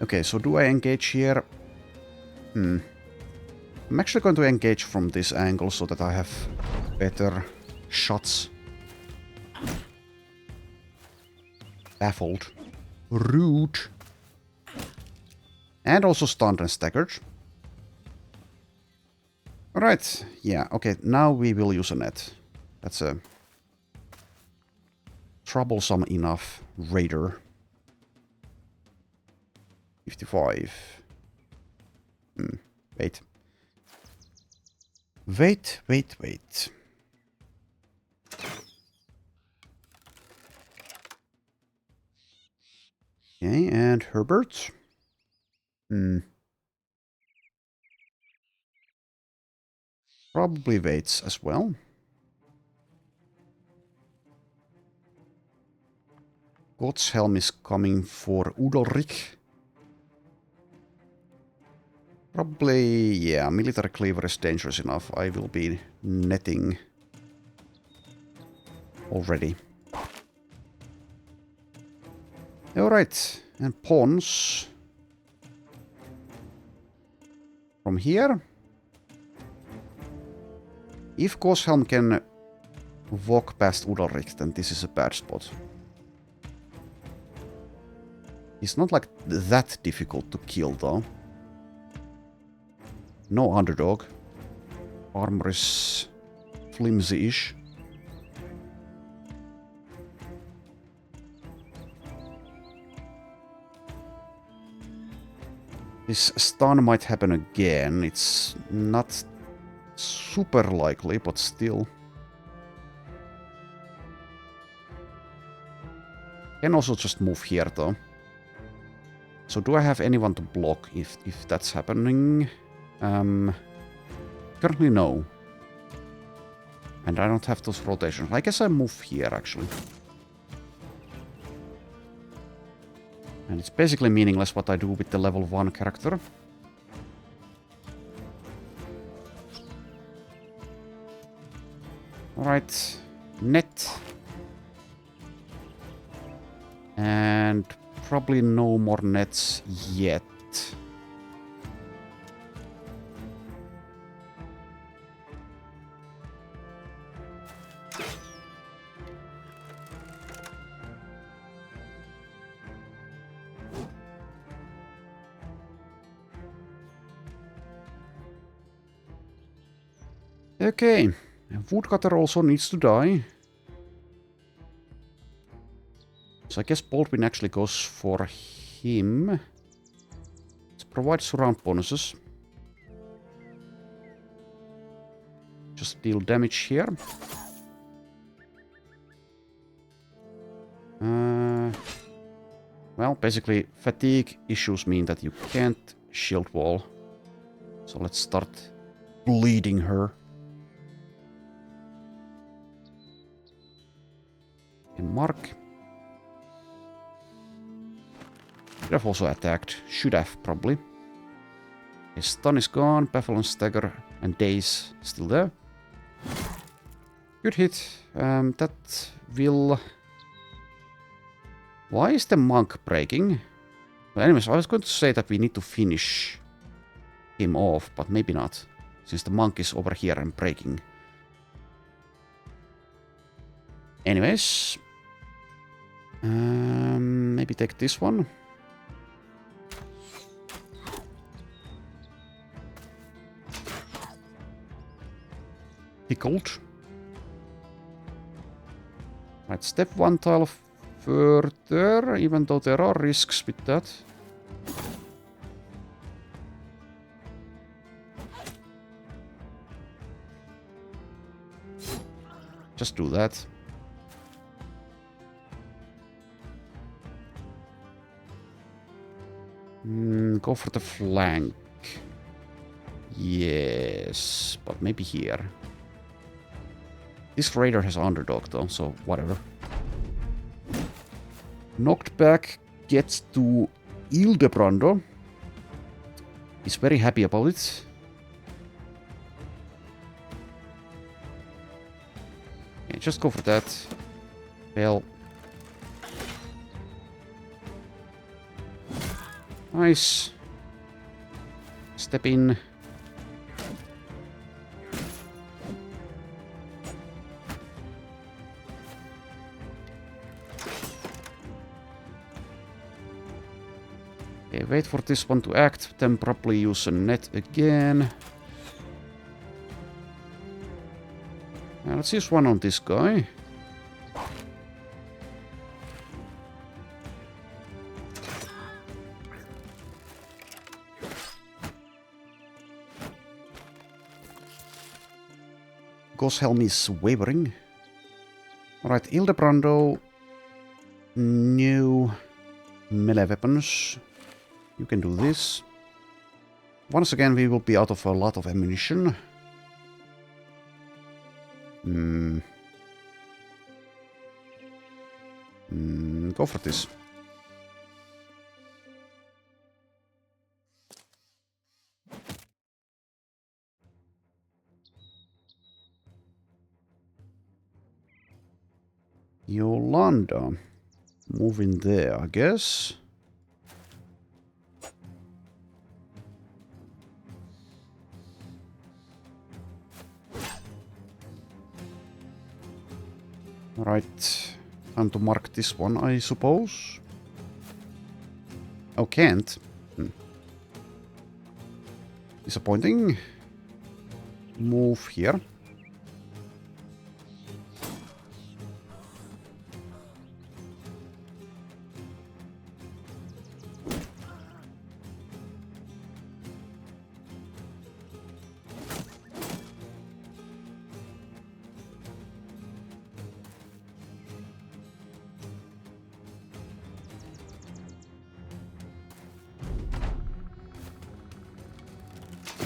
Okay, so do I engage here? I'm actually going to engage from this angle so that I have better shots. Baffled. Rude. And also stunned and staggered. Alright, yeah, okay, now we will use a net. That's a troublesome enough raider. 55. Wait. Wait. Okay, and Herbert. Probably waits as well. God's Helm is coming for Udalric. Probably, yeah, military cleaver is dangerous enough. I will be netting already. Alright, and pawns. From here. If Goshelm can walk past Udalric, then this is a bad spot. He's not like that difficult to kill though. No underdog. Armor is flimsy-ish. This stun might happen again. It's not super likely, but still. Can also just move here though. So do I have anyone to block if that's happening? Currently no. And I don't have those rotations. I guess I move here actually. And it's basically meaningless what I do with the level 1 character. Alright, net. And probably no more nets yet. Okay, Woodcutter also needs to die. So I guess Baldwin actually goes for him. Let's provide surround bonuses. Just deal damage here. Well, basically, fatigue issues mean that you can't shield wall. So let's start bleeding her. And Mark. Should have also attacked. Should have, probably. His stun is gone. Baffle and Stagger and Daze still there. Good hit. That will... Why is the monk breaking? Well, anyways, I was going to say that we need to finish him off, but maybe not. Since the monk is over here and breaking. Anyways. Maybe take this one. Pickled. Right, step 1 tile further, even though there are risks with that. Just do that. Go for the flank. Yes, but maybe here. This raider has underdog though, so whatever. Knocked back gets to Ildebrando. He's very happy about it. Okay, just go for that. Fail. Nice. Step in. Okay, wait for this one to act, then probably use a net again. Now let's use one on this guy. Goshelm is wavering. Alright, Ildebrando. New melee weapons. You can do this. Once again, we will be out of a lot of ammunition. Go for this. Yolanda. Move in there, I guess. Right. Time to mark this one, I suppose. Oh, can't. Disappointing. Move here.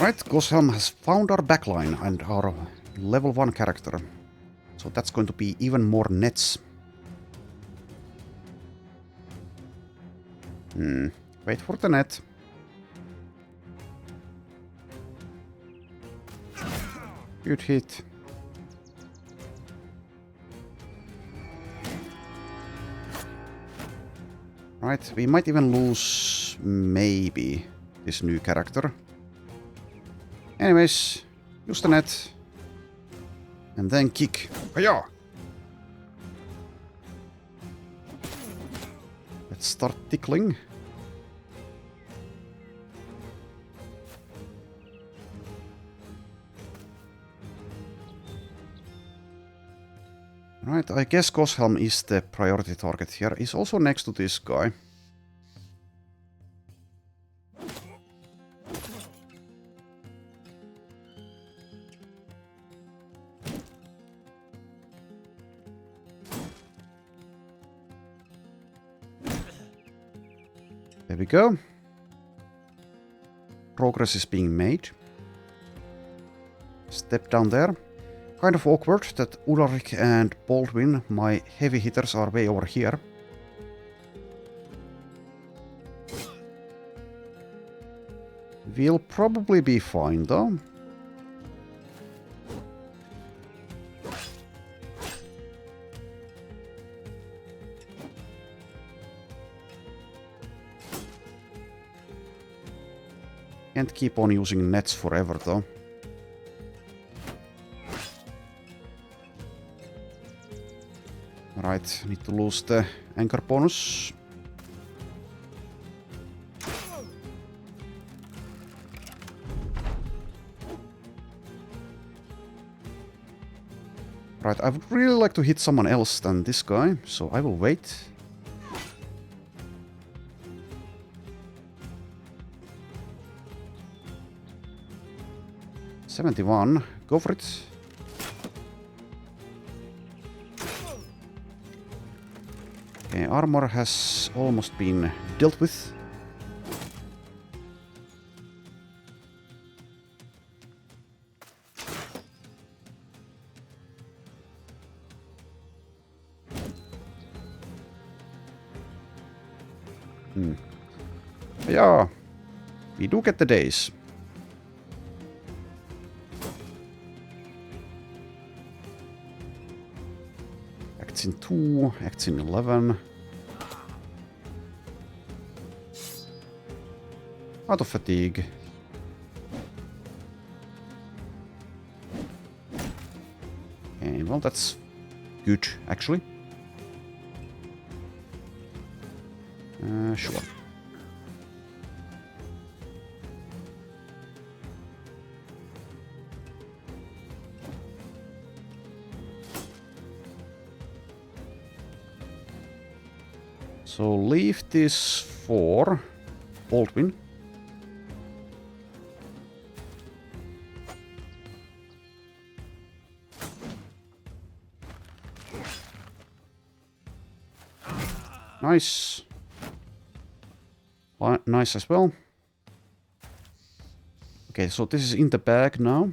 Right, Goshelm has found our backline and our level 1 character. So that's going to be even more nets. Wait for the net. Good hit. Right, we might even lose, maybe, this new character. Anyways, use the net. And then kick. Hiya! Let's start tickling. Right, I guess Goshelm is the priority target here. He's also next to this guy. There we go. Progress is being made. Step down there. Kind of awkward that Ulrich and Baldwin, my heavy hitters, are way over here. We'll probably be fine though. Can't keep on using nets forever though. Right, need to lose the anchor bonus. Right, I would really like to hit someone else than this guy, so I will wait. $71, go for it. Okay, armor has almost been dealt with. Yeah, we do get the days. Acts in 2, acts in 11. Out of fatigue. Okay, well that's good, actually. Sure. So leave this for Baldwin. Nice. Nice as well. Okay, so this is in the bag now.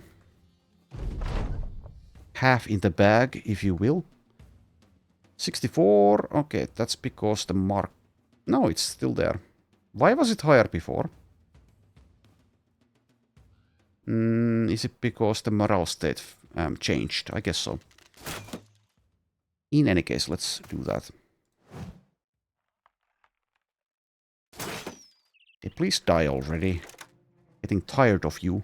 Half in the bag, if you will. 64. Okay, that's because the mark... No, it's still there. Why was it higher before? Is it because the morale state changed? I guess so. In any case, let's do that. Okay, please die already. Getting tired of you.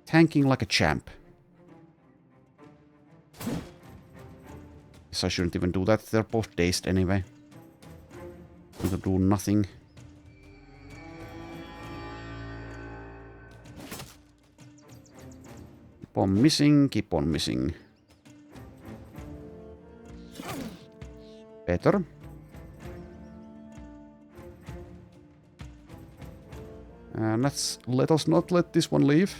Tanking like a champ. Guess I shouldn't even do that. They're both dazed anyway. Going to do nothing. Keep on missing, keep on missing. Better. And let us not let this one leave.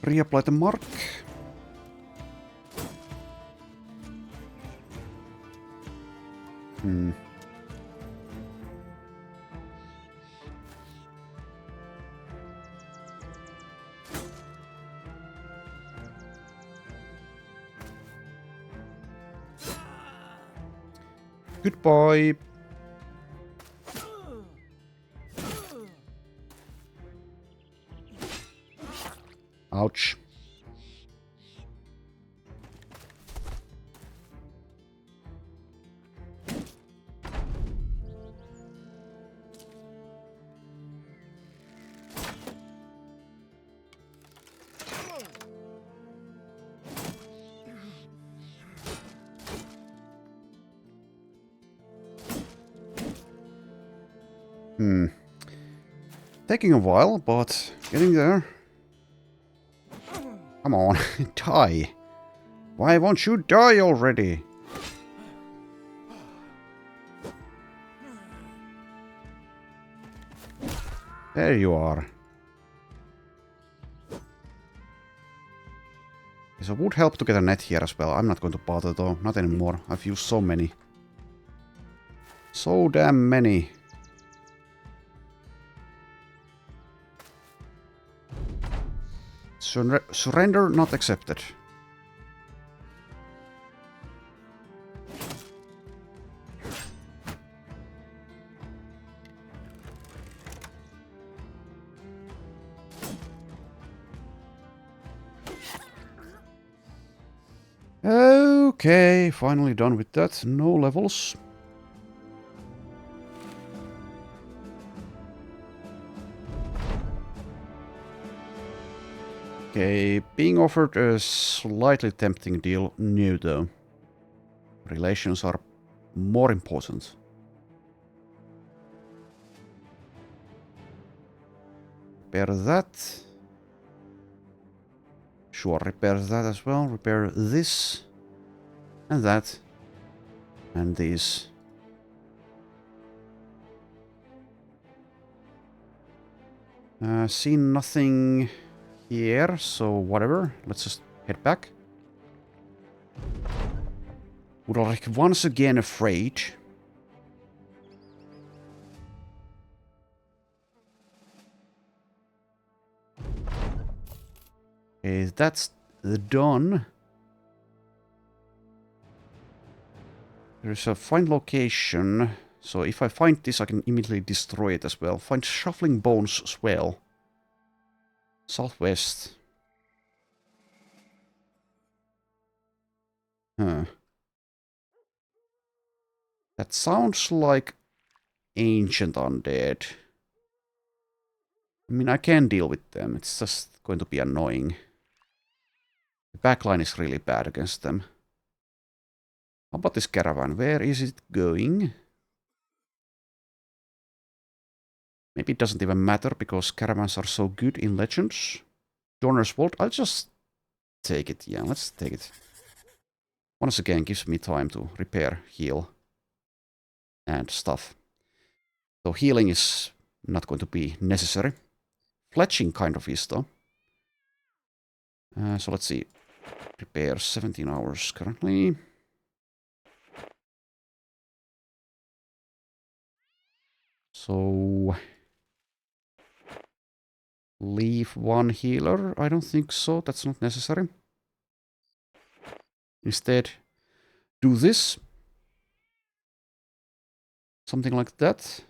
Reapply the mark. Goodbye. Ouch. Taking a while, but getting there. Come on, die. Why won't you die already? There you are. So it would help to get a net here as well. I'm not going to bother though, not anymore. I've used so many. So damn many. Surrender not accepted. Okay, finally done with that. No levels. Okay, being offered a slightly tempting deal. No, though. Relations are more important. Repair that. Sure, repair that as well. Repair this. And that. And these. See nothing here, so whatever. Let's just head back. Ulrich once again afraid. Okay, that's done. There's a find location. So if I find this, I can immediately destroy it as well. Find shuffling bones as well. Southwest. Huh. That sounds like ancient undead. I mean, I can deal with them. It's just going to be annoying. The backline is really bad against them. How about this caravan? Where is it going? Maybe it doesn't even matter because caravans are so good in Legends. Donner's Vault. I'll just take it. Yeah, let's take it. Once again, gives me time to repair, heal, and stuff. So healing is not going to be necessary. Fletching kind of is though. So let's see. Repair 17 hours currently. So leave one healer. I don't think so. That's not necessary. Instead, do this. Something like that.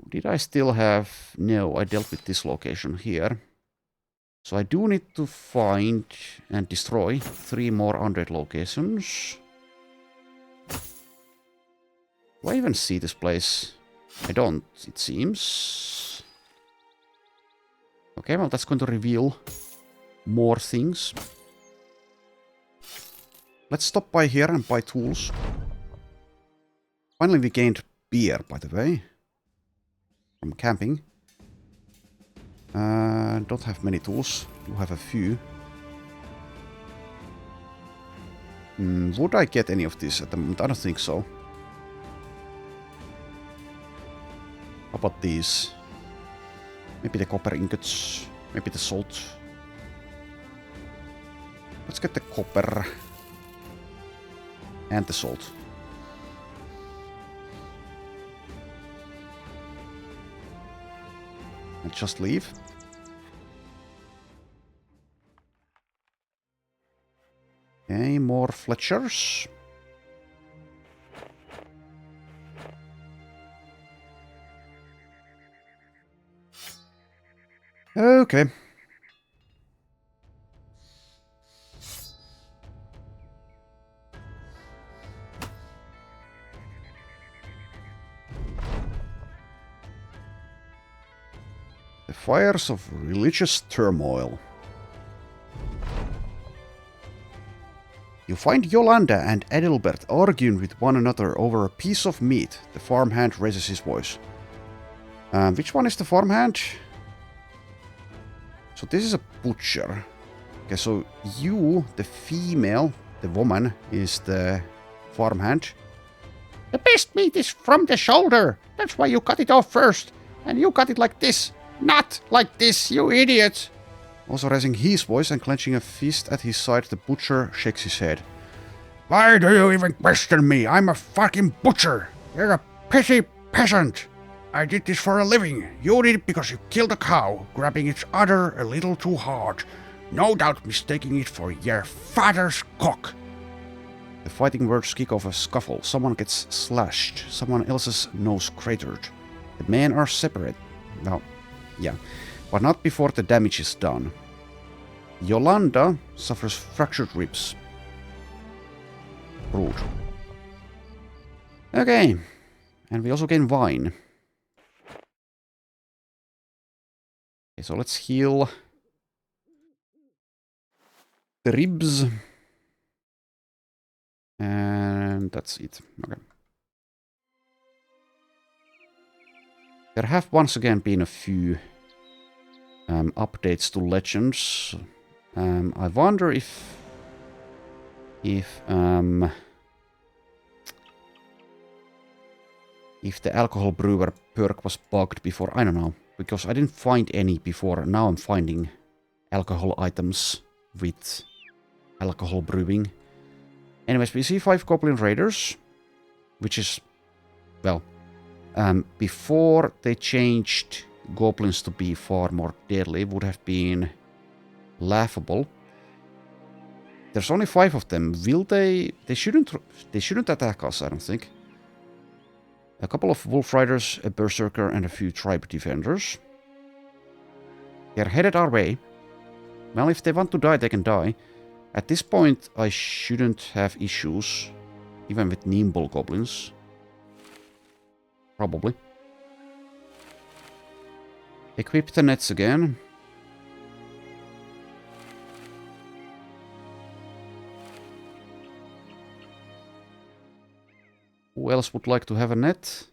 Did I still have... No, I dealt with this location here. So I do need to find and destroy 3 more undead locations. Do I even see this place? I don't, it seems. Okay, well that's going to reveal more things. Let's stop by here and buy tools. Finally we gained beer, by the way. From camping. Don't have many tools. Do have a few. Would I get any of this at the moment? I don't think so. How about these? Maybe the copper ingots. Maybe the salt. Let's get the copper. And the salt. And just leave. Okay, more Fletchers. Okay. The fires of religious turmoil. You find Yolanda and Adelbert arguing with one another over a piece of meat. The farmhand raises his voice. Which one is the farmhand? So this is a butcher. Okay, so you, the female, the woman, is the farmhand. The best meat is from the shoulder. That's why you cut it off first. And you cut it like this. Not like this, you idiot. Also raising his voice and clenching a fist at his side, the butcher shakes his head. Why do you even question me? I'm a fucking butcher. You're a petty peasant. I did this for a living. You did it because you killed a cow, grabbing its udder a little too hard. No doubt mistaking it for your father's cock. The fighting words kick off a scuffle. Someone gets slashed. Someone else's nose cratered. The men are separate. Well, yeah. But not before the damage is done. Yolanda suffers fractured ribs. Rude. Okay. And we also gain wine. Okay, so let's heal the ribs. And that's it. Okay. There have once again been a few updates to Legends. I wonder if the alcohol brewer perk was bugged before. I don't know, because I didn't find any before. Now I'm finding alcohol items with alcohol brewing. Anyways, we see 5 Goblin Raiders, which is, well, Before they changed goblins to be far more deadly, would have been laughable. There's only 5 of them. Will they? They shouldn't attack us, I don't think. A couple of wolf riders, a berserker, and a few tribe defenders. They're headed our way. Well, if they want to die, they can die. At this point, I shouldn't have issues, even with nimble goblins. Probably. Equip the nets again. Who else would like to have a net?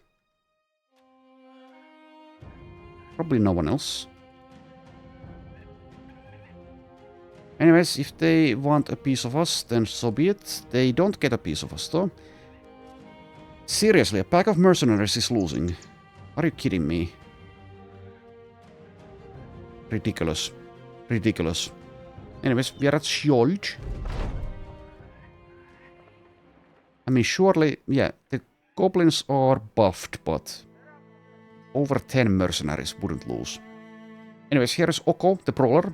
Probably no one else. Anyways, if they want a piece of us, then so be it. They don't get a piece of us, though. Seriously, a pack of mercenaries is losing. Are you kidding me? Ridiculous. Ridiculous. Anyways, we are at Skjold. I mean, surely, yeah, the goblins are buffed, but over 10 mercenaries wouldn't lose. Anyways, here is Oko, the brawler.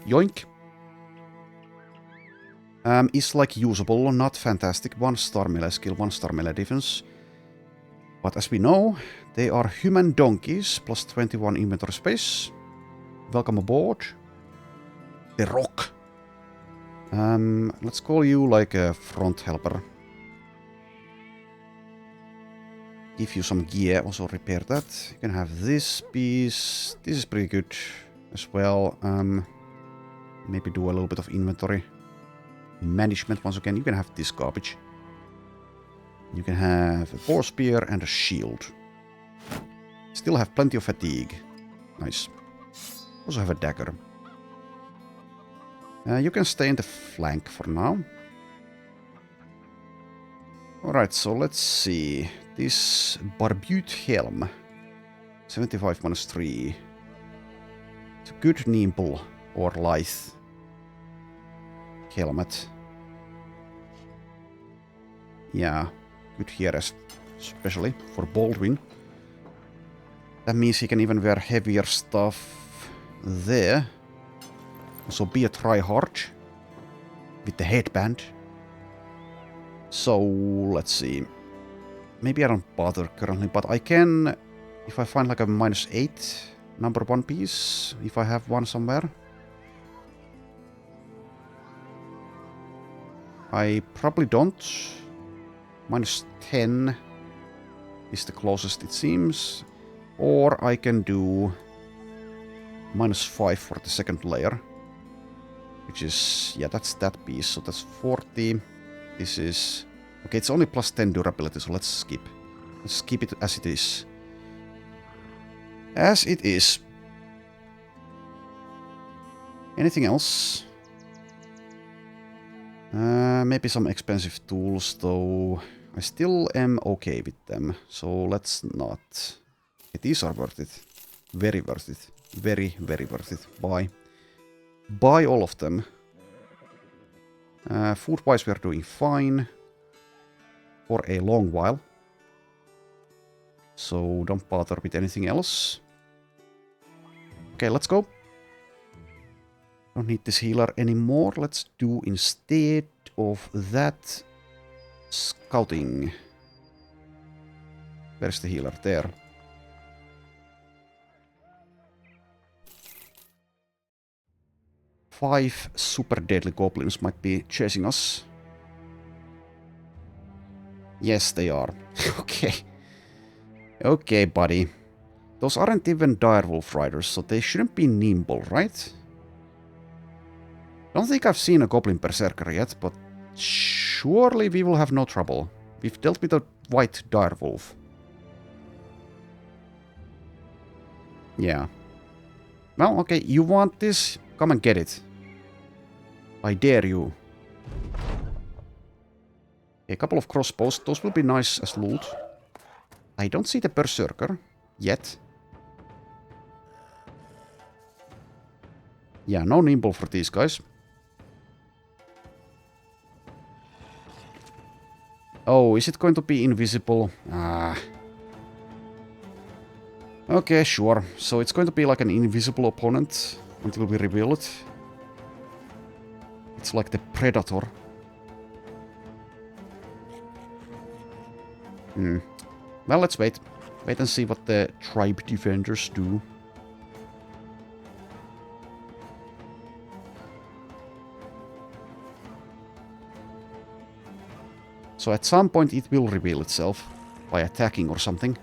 Yoink. Is like usable, not fantastic. 1-star melee skill, 1-star melee defense. But as we know, they are human donkeys, plus 21 inventory space. Welcome aboard. The Rock. Let's call you like a front helper. Give you some gear, also repair that. You can have this piece. This is pretty good as well. Maybe do a little bit of inventory management once again. You can have this garbage. You can have a boar spear and a shield. Still have plenty of fatigue. Nice. Also have a dagger. You can stay in the flank for now. Alright, so let's see. This Barbute Helm. 75 minus 3. It's a good nimble or lithe helmet. Yeah, good here especially for Baldwin. That means he can even wear heavier stuff there. Also be a tryhard with the headband. So let's see. Maybe I don't bother currently, but I can, if I find like a -8 number 1 piece, if I have one somewhere. I probably don't. -10 is the closest it seems. Or I can do -5 for the second layer. Which is, yeah, that's that piece. So that's 40. This is... Okay, it's only +10 durability, so let's skip. Let's keep it as it is. As it is. Anything else? Maybe some expensive tools, though I still am okay with them, so let's not. These are worth it. Very worth it. Very, very worth it. Buy. Buy all of them. Food-wise, we are doing fine. For a long while. So don't bother with anything else. Okay, let's go. Don't need this healer anymore. Let's do instead of that scouting. Where's the healer? There. Five super deadly goblins might be chasing us. Yes, they are. Okay. Okay, buddy. Those aren't even direwolf riders, so they shouldn't be nimble, right? Don't think I've seen a goblin berserker yet, but surely we will have no trouble. We've dealt with a white direwolf. Yeah. Well, okay, you want this? Come and get it. I dare you. A couple of crossbows, those will be nice as loot. I don't see the berserker yet. Yeah, no nimble for these guys. Oh, is it going to be invisible? Ah. Okay, sure. So it's going to be like an invisible opponent until we reveal it. It's like the Predator. Well, let's wait. Wait and see what the tribe defenders do. So at some point it will reveal itself by attacking or something.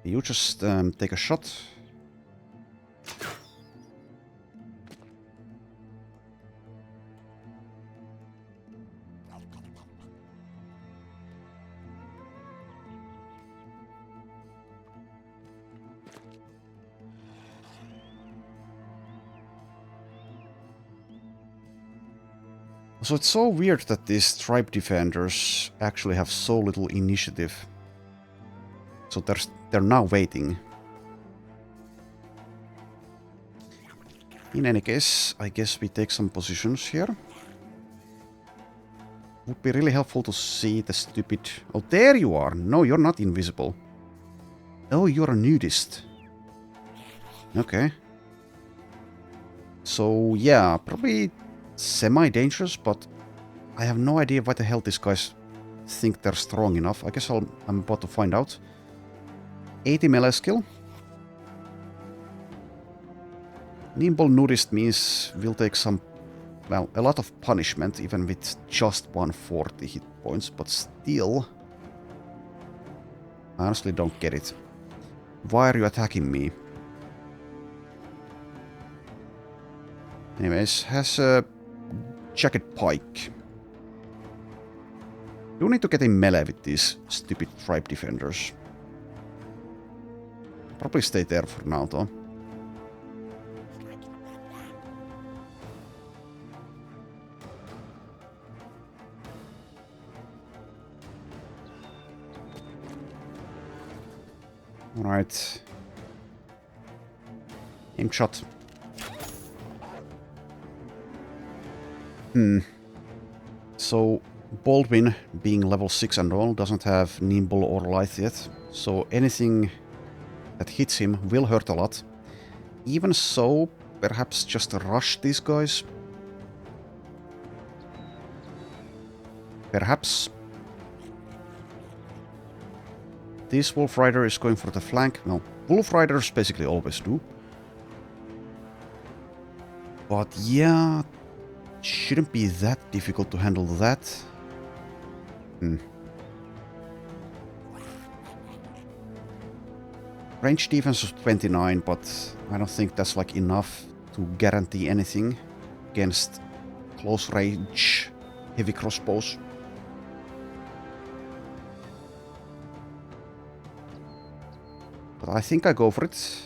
You just take a shot. So it's so weird that these tribe defenders actually have so little initiative. So they're now waiting. In any case, I guess we take some positions here. Would be really helpful to see the stupid... Oh, there you are! No, you're not invisible. Oh, you're a nudist. Okay. So, yeah, probably semi-dangerous, but I have no idea why the hell these guys think they're strong enough. I guess I'm about to find out. 80 melee skill. Nimble nudist means we'll take some, well, a lot of punishment even with just 140 hit points, but still, I honestly don't get it. Why are you attacking me? Anyways, has a jacket pike. You need to get in melee with these stupid tribe defenders. Probably stay there for now though. Alright. Aim shot. So, Baldwin, being level 6 and all, doesn't have Nimble or Lithe yet. So anything that hits him will hurt a lot. Even so, perhaps just rush these guys. Perhaps. This Wolf Rider is going for the flank. No, Wolf Riders basically always do. But yeah, shouldn't be that difficult to handle that. Range defense of 29, but I don't think that's like enough to guarantee anything against close range heavy crossbows. But I think I go for it.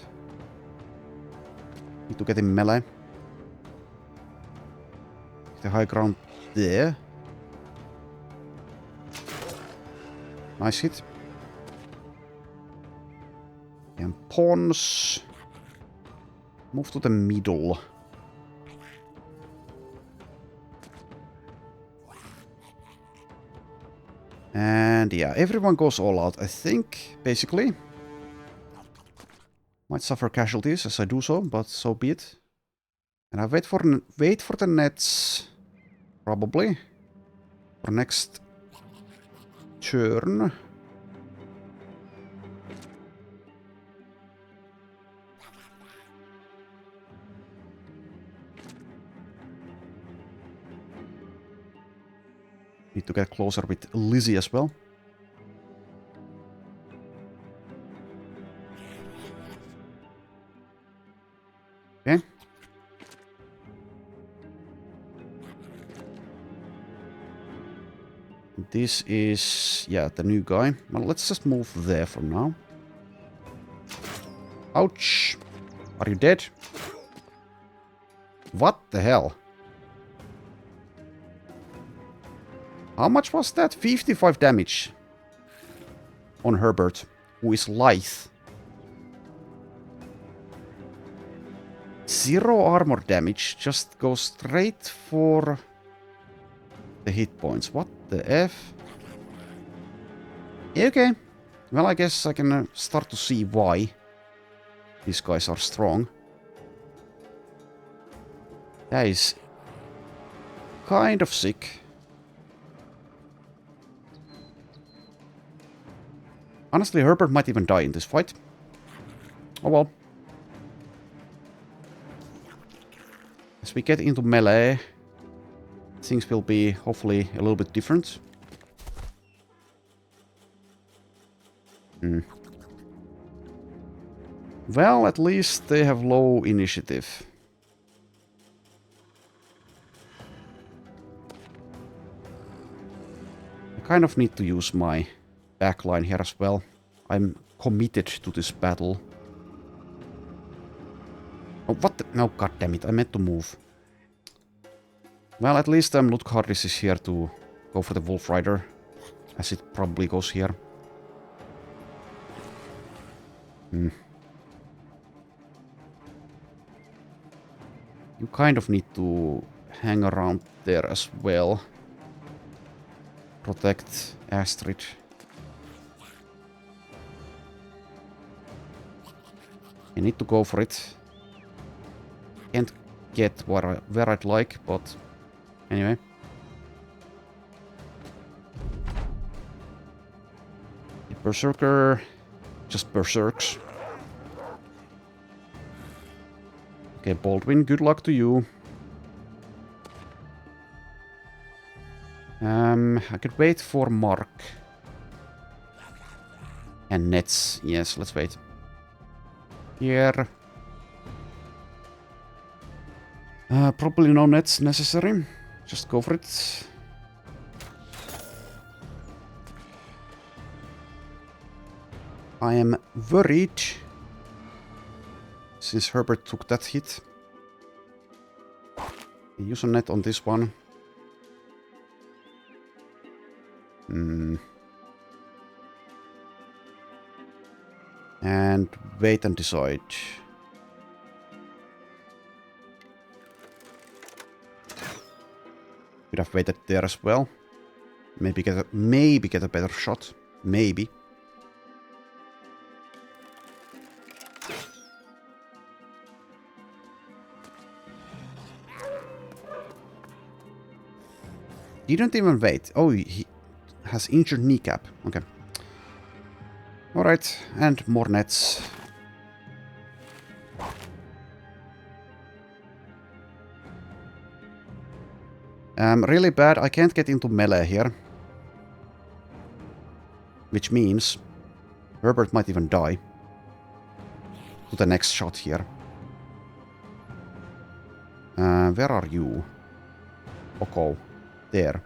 Need to get in melee. The high ground there. Nice hit. And pawns. Move to the middle. And yeah, everyone goes all out, I think, basically. Might suffer casualties as I do so, but so be it. And I wait for the nets, probably, for next turn. Need to get closer with Lizzie as well. Okay. This is, yeah, the new guy. Well, let's just move there for now. Ouch. Are you dead? What the hell? How much was that? 55 damage on Herbert, who is lithe. 0 armor damage, just goes straight for the hit points. What the F? Okay. Well, I guess I can start to see why these guys are strong. That is kind of sick. Honestly, Herbert might even die in this fight. Oh well. As we get into melee, things will be hopefully a little bit different. Well, at least they have low initiative. I kind of need to use my backline here as well. I'm committed to this battle. Oh, what the? No, goddammit, I meant to move. Well, at least Lutkardis is here to go for the Wolf Rider, as it probably goes here. You kind of need to hang around there as well. Protect Astrid. I need to go for it. Can't get where I'd like, but anyway. The Berserker just berserks. Okay, Baldwin, good luck to you. I could wait for Mark. And Nets. Yes, let's wait. Here. Probably no Nets necessary. Just go for it. I am worried. Since Herbert took that hit. Use a net on this one. And wait and decide. Could have waited there as well. Maybe get a better shot. Maybe. Didn't even wait. Oh, he has injured kneecap. Okay. Alright, and more nets. Really bad, I can't get into melee here. Which means Herbert might even die. To the next shot here. Where are you? Oko. There.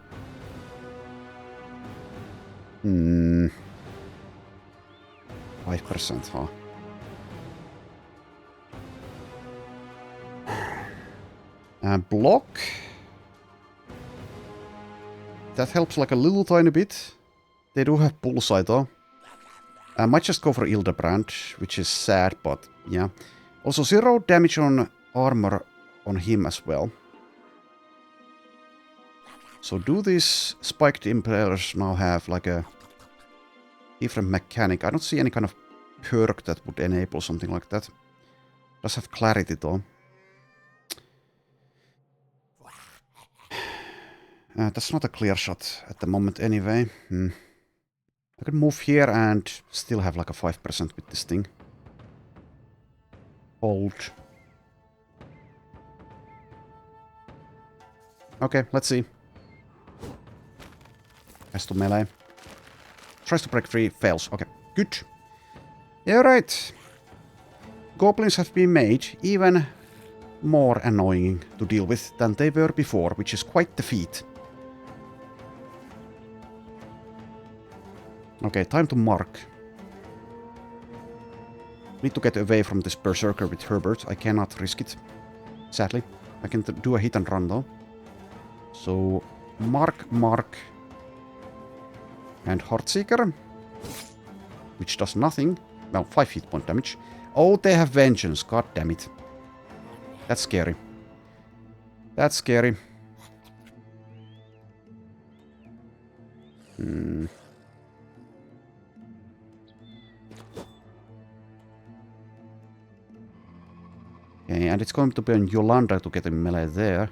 5%, huh? Block. That helps like a little tiny bit. They do have bullseye though. I might just go for Ildebrand, which is sad, but yeah. Also 0 damage on armor on him as well. So do these spiked impalers now have like a different mechanic? I don't see any kind of perk that would enable something like that. Does have clarity though. That's not a clear shot at the moment anyway. I could move here and still have like a 5% with this thing. Hold. Okay, let's see. Has to melee. Tries to break free, fails. Okay, good. Yeah, right. Goblins have been made even more annoying to deal with than they were before, which is quite the feat. Okay, time to mark. Need to get away from this berserker with Herbert. I cannot risk it. Sadly. I can do a hit and run though. So, mark. And Heartseeker. Which does nothing. Well, 5 hit point damage. Oh, they have vengeance. God damn it. That's scary. That's scary. Okay, and it's going to be on Yolanda to get a melee there.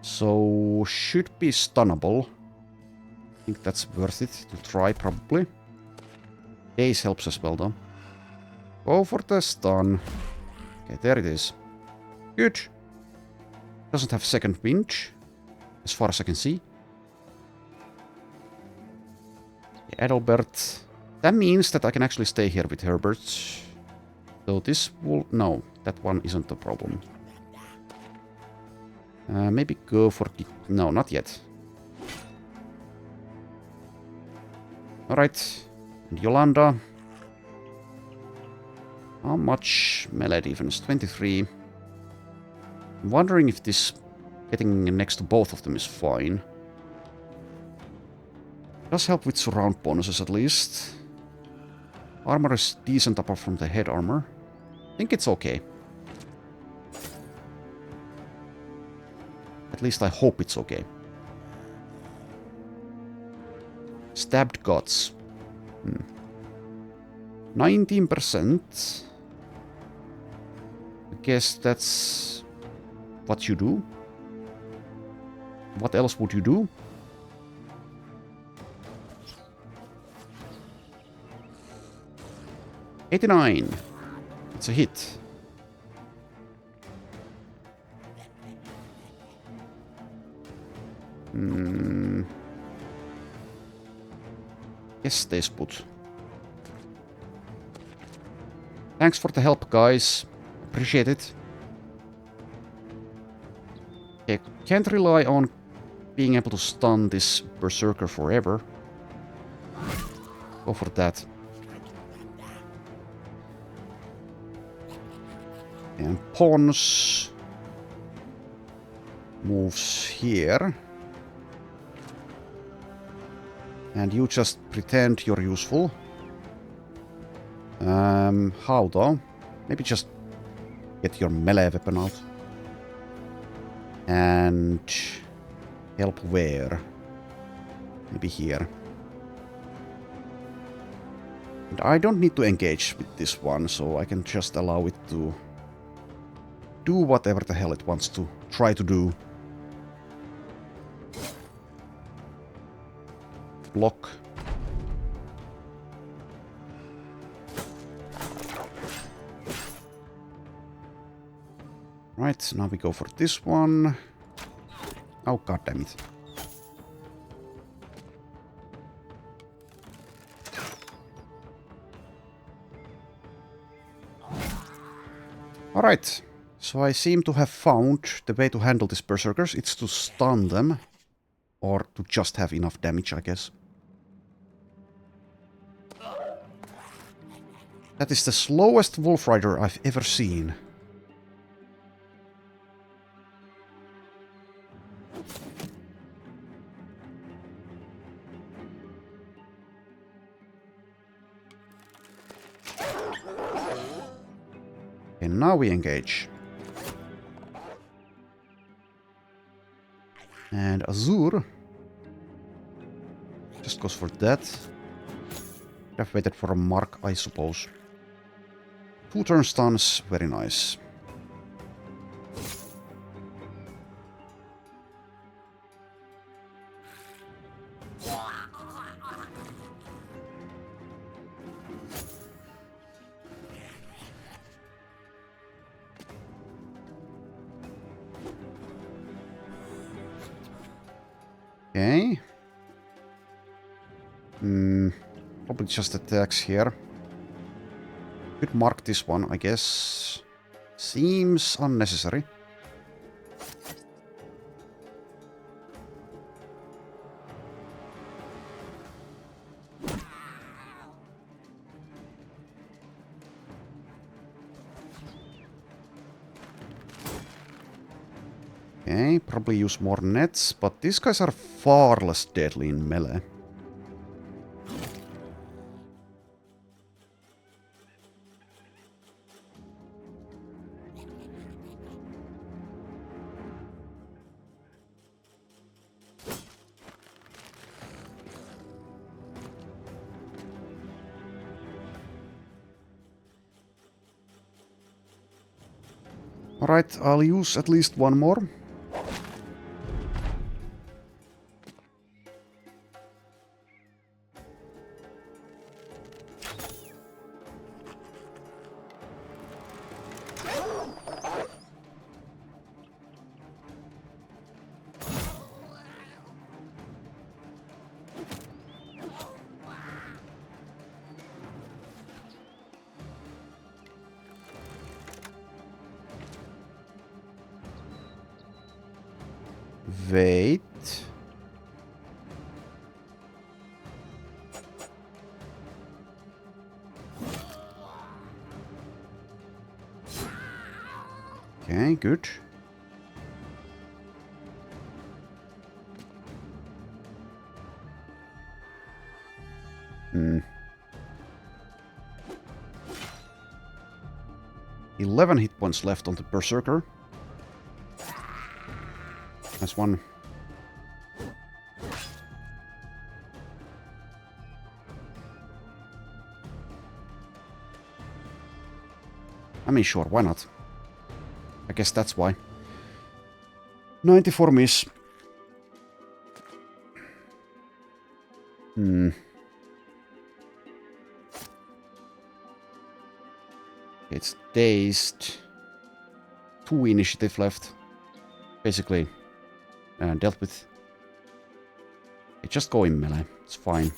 So, should be stunnable. I think that's worth it to try, probably. Daze helps as well, though. Go for the stun. Okay, there it is. Good. Doesn't have second wind, as far as I can see. Adalbert. That means that I can actually stay here with Herbert. So this will... No, that one isn't a problem. Maybe go for... No, not yet. Alright. And Yolanda. How much melee defense? 23. I'm wondering if this getting next to both of them is fine. Does help with surround bonuses at least. Armor is decent apart from the head armor. I think it's okay. At least I hope it's okay. Stabbed guts. 19%. I guess that's what you do. What else would you do? $89. It's a hit. Yes, stays put. Thanks for the help, guys. Appreciate it. Okay, can't rely on being able to stun this berserker forever. Go for that. And Pons moves here. And you just pretend you're useful. How though? Maybe just get your melee weapon out. And help where? Maybe here. And I don't need to engage with this one, so I can just allow it to do whatever the hell it wants to try to do. Block. Right, now we go for this one. Oh, god damn it. Alright, so I seem to have found the way to handle these berserkers. It's to stun them, or to just have enough damage, I guess. That is the slowest Wolf Rider I've ever seen. And now we engage. And Azur just goes for that. I've waited for a mark, I suppose. 2 turn stuns, very nice. Okay. Probably just attacks here. Could mark this one, I guess. Seems unnecessary. Okay, probably use more nets, but these guys are far less deadly in melee. Alright, I'll use at least one more. Wait. Okay, good. Hmm. 11 hit points left on the Berserker. That's one. I mean, sure, why not? I guess that's why. 94 miss. It's dazed. 2 initiative left. Basically, dealt with. It just go in melee. It's fine.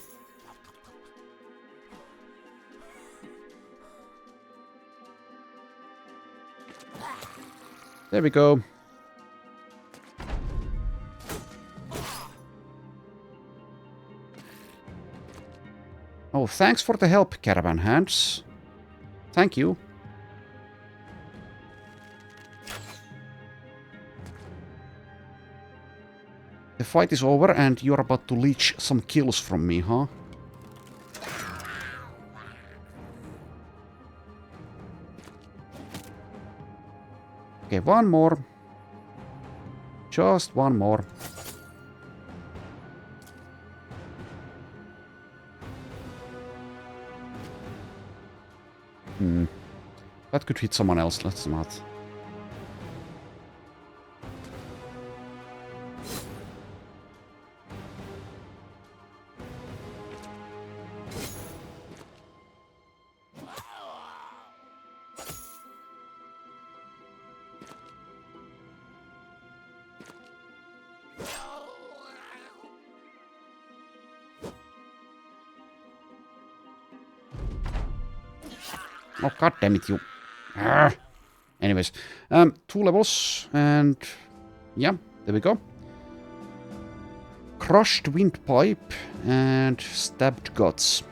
There we go. Oh, thanks for the help, Caravan Hands. Thank you. The fight is over and you're about to leech some kills from me, huh? Okay, one more. Just one more. That could hit someone else, let's not. Oh, god damn it, you. Anyways, 2 levels, and yeah, there we go. Crushed windpipe and stabbed guts.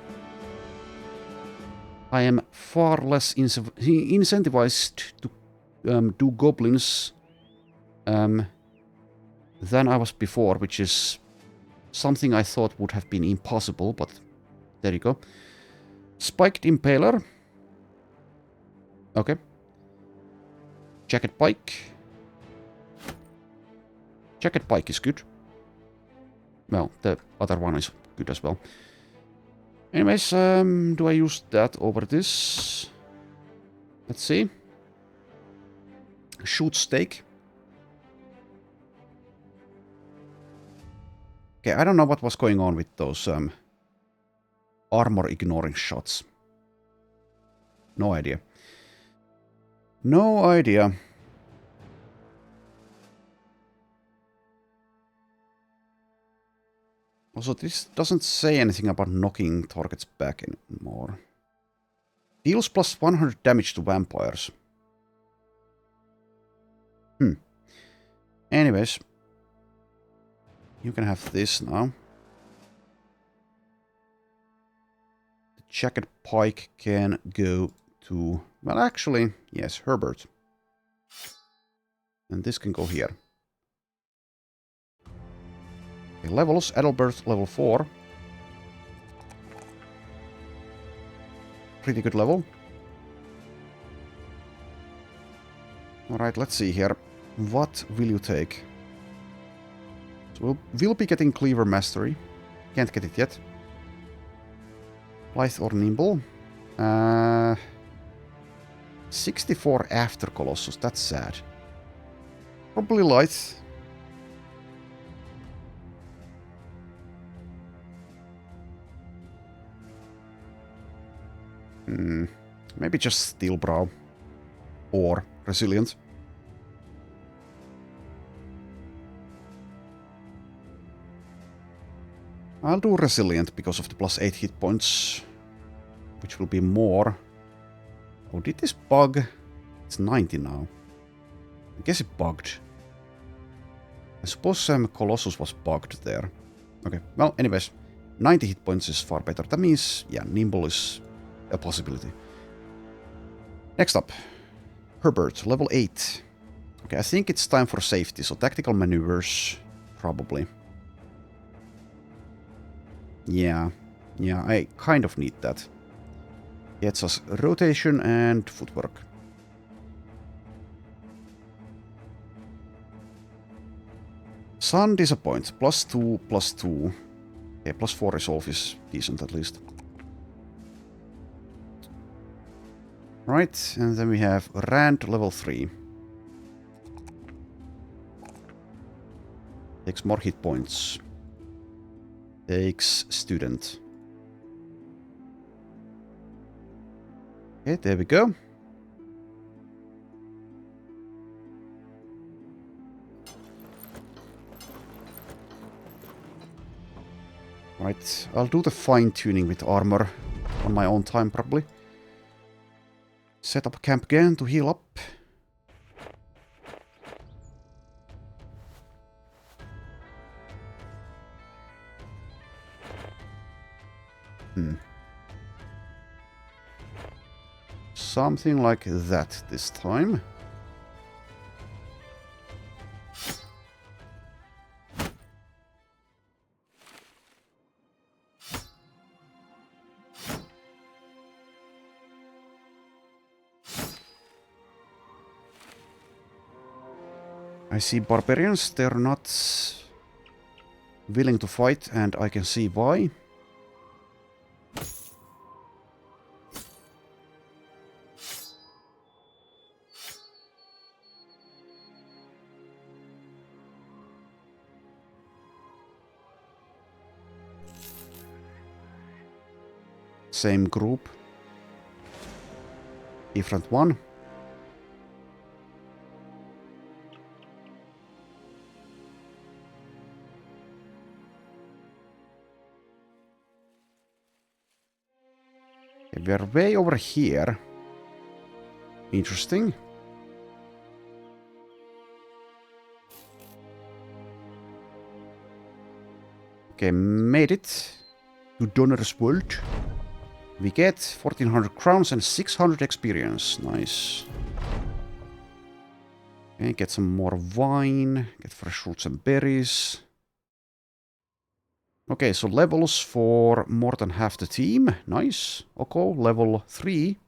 I am far less incentivized to do goblins than I was before, which is something I thought would have been impossible, but there you go. Spiked Impaler. Okay. Jacket Pike. Jacket Pike is good. Well, the other one is good as well. Anyways, do I use that over this? Let's see. Shoot Stake. Okay, I don't know what was going on with those armor ignoring shots. No idea. No idea. Also, this doesn't say anything about knocking targets back anymore. Deals plus 100 damage to vampires. Anyways. You can have this now. The Jacket Pike can go to... Well, actually, yes, Herbert. And this can go here. Okay, levels, Adalbert level 4. Pretty good level. Alright, let's see here. What will you take? So we'll be getting Cleaver Mastery. Can't get it yet. Lithe or Nimble. 64 after Colossus, that's sad. Probably light. Maybe just Steel Brow. Or Resilient. I'll do Resilient because of the plus 8 hit points. Which will be more. Oh, did this bug? It's 90 now. I guess it bugged. I suppose Colossus was bugged there. Okay, well, anyways. 90 hit points is far better. That means, yeah, Nimble is a possibility. Next up. Herbert, level 8. Okay, I think it's time for safety, so tactical maneuvers, probably. Yeah, I kind of need that. Gets us rotation and footwork. Sun disappoints. +2, +2. Okay, +4 resolve is decent at least. Right, and then we have Rand level 3. Takes more hit points. Takes student. Okay, there we go. Right, I'll do the fine-tuning with armor on my own time, probably. Set up camp again to heal up. Something like that this time. I see barbarians, they're not willing to fight, and I can see why. Same group. Different one. Okay, we're way over here. Interesting. Okay, made it to Donner's World. We get 1400 crowns and 600 experience. Nice. Okay, get some more wine. Get fresh fruits and berries. Okay, so levels for more than half the team. Nice. Okay, level 3.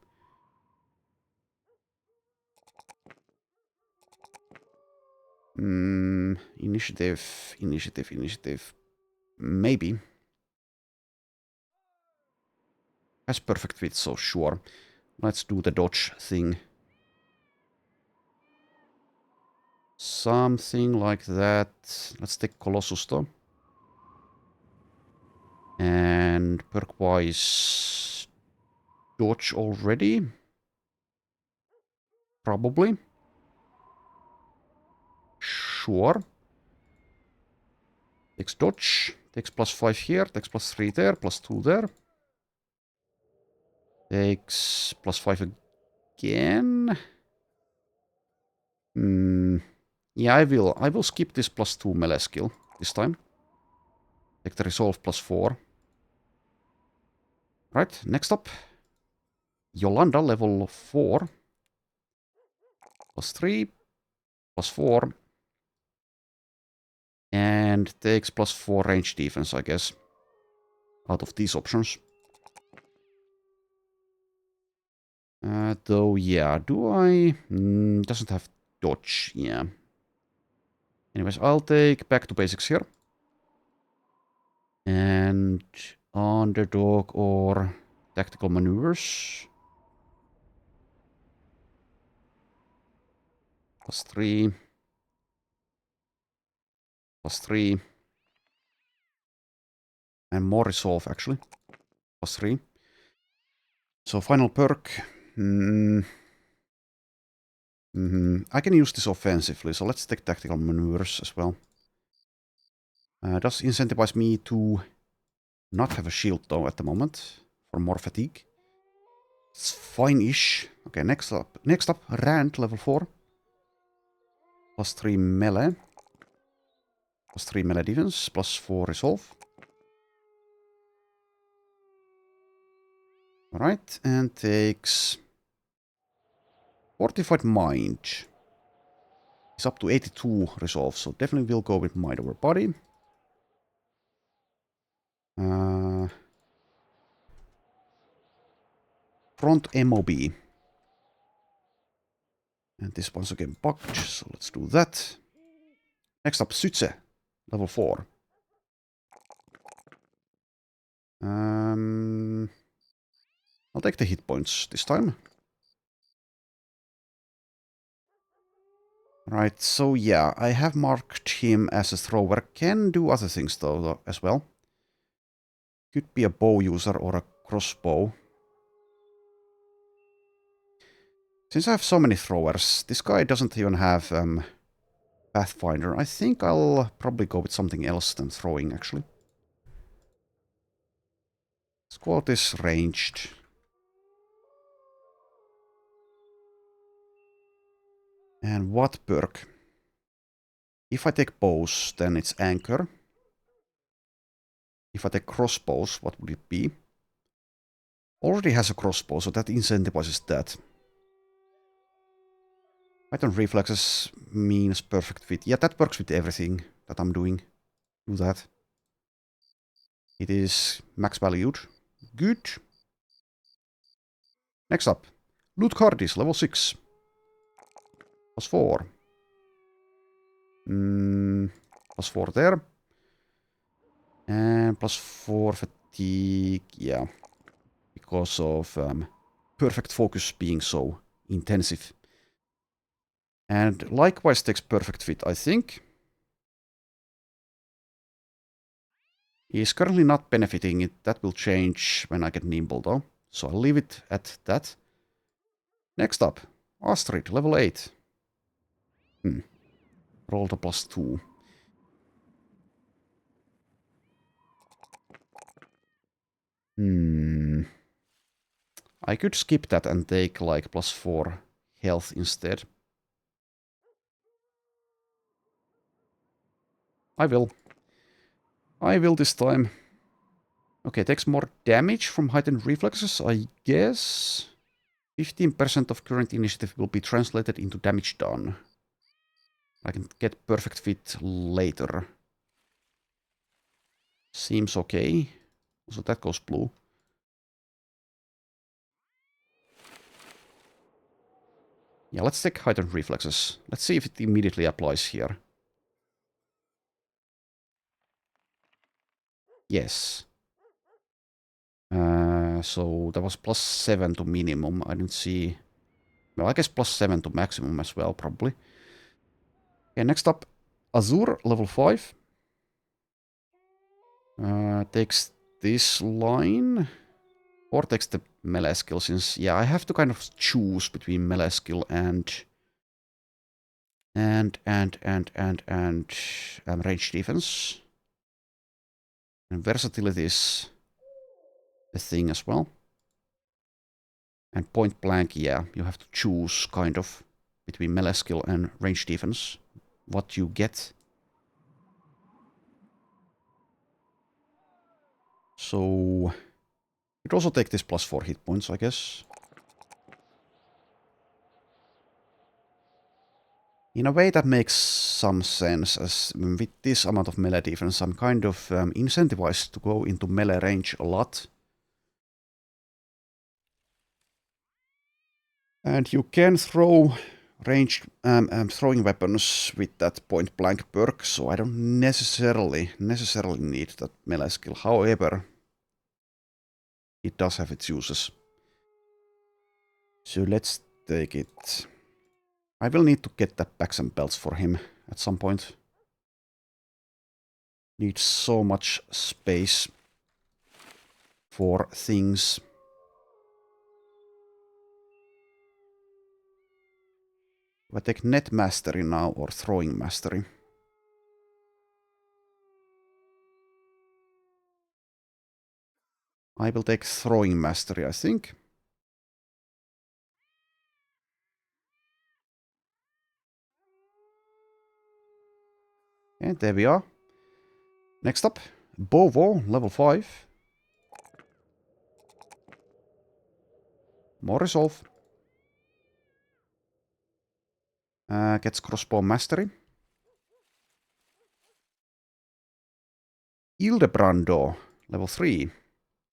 Initiative. Maybe. Has perfect fit, so sure. Let's do the dodge thing. Something like that. Let's take Colossus though. And perk-wise, dodge already? Probably. Sure. Takes dodge. Takes +5 here. Takes +3 there. +2 there. Takes +5 again. Yeah, I will skip this +2 melee skill this time. Take the resolve +4. Right, next up. Yolanda, level 4. +3. +4. And takes +4 range defense, I guess. Out of these options. Though, yeah, do I? Doesn't have dodge, yeah. Anyways, I'll take back to basics here. And underdog or tactical maneuvers. +3. +3. And more resolve, actually. +3. So final perk. I can use this offensively, so let's take tactical maneuvers as well. Does incentivize me to not have a shield though at the moment for more fatigue. It's fine-ish. Okay, next up, Rand level 4. +3 melee. +3 melee defense, +4 resolve. Alright, and takes Fortified Mind. It's up to 82 resolve, so definitely will go with Mind over Body. Front MOB. And this once again bugged, so let's do that. Next up, Sütze, level 4. I'll take the hit points this time. Right, so yeah, I have marked him as a thrower. Can do other things though as well. Could be a bow user or a crossbow. Since I have so many throwers, this guy doesn't even have Pathfinder. I think I'll probably go with something else than throwing, actually. Squad is ranged. And what perk? If I take bows, then it's anchor. If I take crossbows, what would it be? Already has a crossbow, so that incentivizes that. Python reflexes means perfect fit. Yeah, that works with everything that I'm doing. Do that. It is max valued. Good. Next up, Loot Cardis, level 6. +4. +4 there. And +4 fatigue, yeah. Because of perfect focus being so intensive. And likewise takes perfect fit, I think. He's currently not benefiting it. That will change when I get nimble though. So I'll leave it at that. Next up, Astrid, level 8. Rolled a +2. I could skip that and take like +4 health instead. I will. I will this time. Okay, takes more damage from heightened reflexes, I guess. 15% of current initiative will be translated into damage done. I can get perfect fit later. Seems okay. So that goes blue. Yeah, let's take heightened reflexes. Let's see if it immediately applies here. Yes. So that was +7 to minimum. I didn't see... Well, I guess +7 to maximum as well, probably. Okay, next up, Azure, level 5. Takes this line. Or takes the melee skill, since, yeah, I have to kind of choose between melee skill and range defense. And versatility is a thing as well. And point blank, yeah, you have to choose kind of between melee skill and range defense. What you get. So you'd also take this +4 hit points, I guess. In a way that makes some sense, as with this amount of melee defense, I'm kind of incentivized to go into melee range a lot. And you can throw ranged throwing weapons with that point blank perk, so I don't necessarily need that melee skill. However, it does have its uses. So let's take it. I will need to get the packs and belts for him at some point. Need so much space for things. If I take net mastery now or throwing mastery. I will take throwing mastery, I think. And there we are. Next up, Bovo, level 5. More resolve. Gets crossbow mastery. Ildebrando, level 3.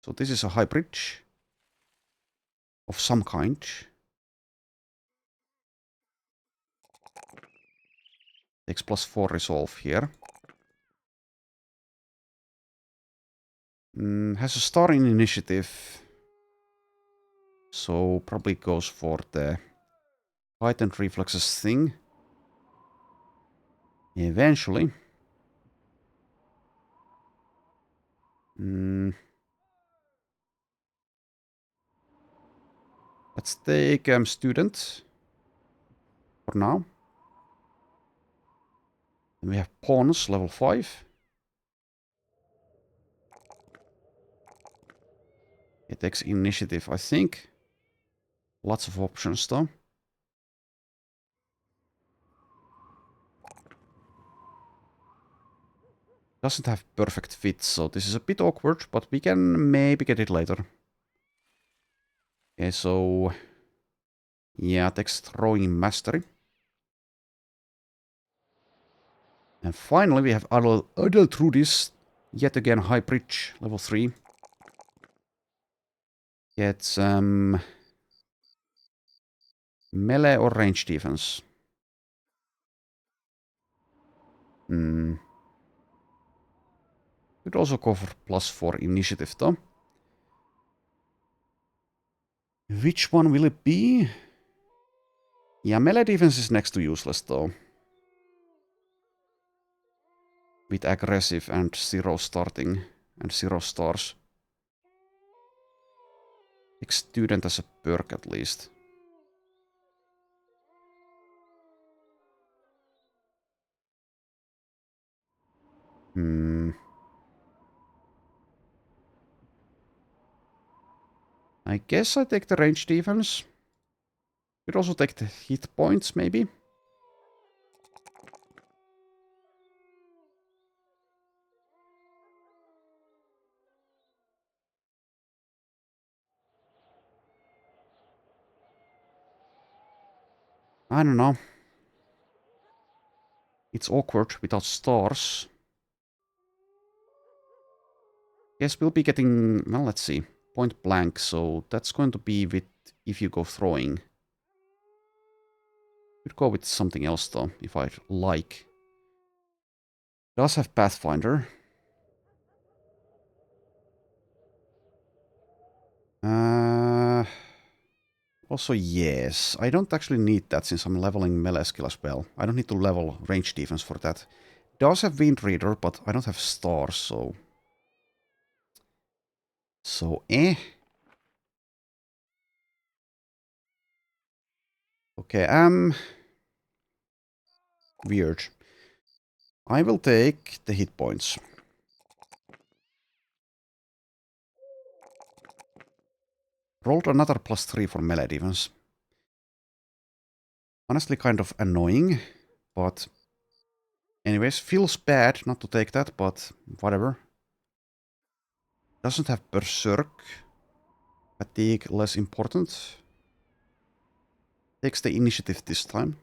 So this is a hybrid of some kind. Takes +4 resolve here. Has a star in initiative. So probably goes for the heightened reflexes thing. Eventually. Let's take student for now. And we have pawns, level 5. It takes initiative, I think. Lots of options though. Doesn't have perfect fit, so this is a bit awkward, but we can maybe get it later. Okay, so yeah, takes throwing mastery. And finally we have Adultrudis, yet again hybrid, level 3. Gets melee or range defense. Could also go for +4 initiative though. Which one will it be? Yeah, melee defense is next to useless though. With aggressive and 0 starting and 0 stars. Take student as a perk at least. I guess I take the range defense. Could also take the hit points, maybe. I don't know. It's awkward without stars. Guess we'll be getting, well, let's see, point blank, so that's going to be with if you go throwing. Could go with something else though, if I like. Does have Pathfinder. Also, yes. I don't actually need that since I'm leveling melee skill as well. I don't need to level range defense for that. Does have Wind Reader, but I don't have stars, so... So, eh. Okay, weird. I will take the hit points. Rolled another +3 for melee defense. Honestly, kind of annoying, but... Anyways, feels bad not to take that, but whatever. Doesn't have Berserk. Fatigue, less important. Takes the initiative this time.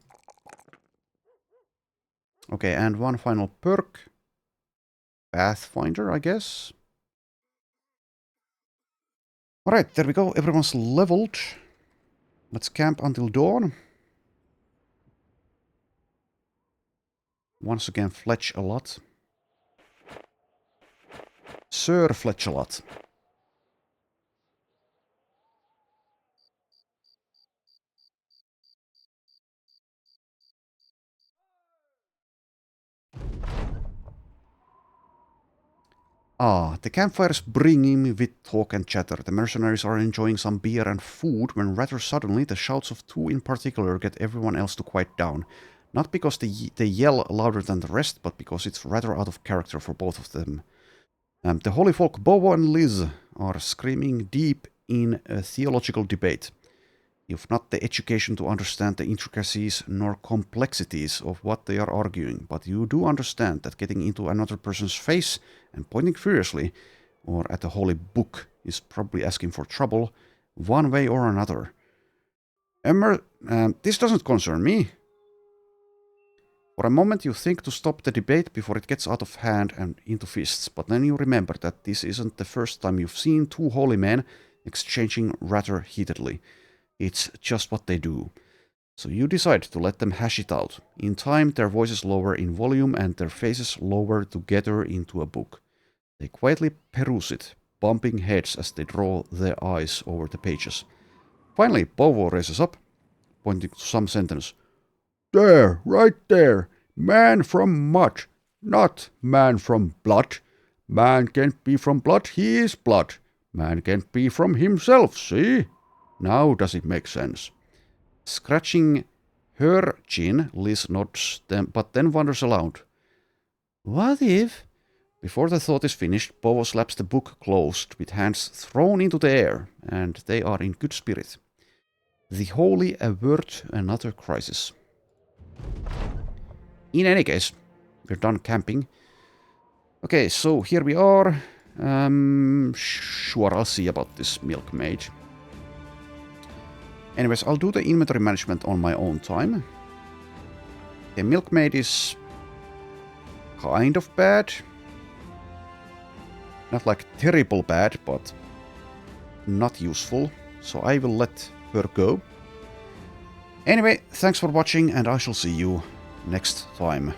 Okay, and one final perk. Pathfinder, I guess. Alright, there we go. Everyone's leveled. Let's camp until dawn. Once again, Fletch a lot. Sir Fletch a lot. Ah, the campfire's bringing with talk and chatter. The mercenaries are enjoying some beer and food when rather suddenly the shouts of two in particular get everyone else to quiet down. Not because they yell louder than the rest, but because it's rather out of character for both of them. The holy folk Bovo and Liz are screaming deep in a theological debate. You've not the education to understand the intricacies nor complexities of what they are arguing, but you do understand that getting into another person's face and pointing furiously, or at the holy book, is probably asking for trouble, one way or another. This doesn't concern me. For a moment you think to stop the debate before it gets out of hand and into fists, but then you remember that this isn't the first time you've seen two holy men exchanging rather heatedly. It's just what they do. So you decide to let them hash it out. In time, their voices lower in volume and their faces lower together into a book. They quietly peruse it, bumping heads as they draw their eyes over the pages. Finally, Bovo raises up, pointing to some sentence. There, right there. Man from mud, not man from blood. Man can't be from blood, he is blood. Man can't be from himself, see? Now does it make sense? Scratching her chin, Liz nods, but then wanders aloud. What if? Before the thought is finished, Bovo slaps the book closed, with hands thrown into the air, and they are in good spirit. The holy avert another crisis. In any case, we're done camping. Okay, so here we are. Sure, I'll see about this milkmaid. Anyways, I'll do the inventory management on my own time. The milkmaid is kind of bad. Not like terrible bad, but not useful. So I will let her go. Anyway, thanks for watching and I shall see you next time.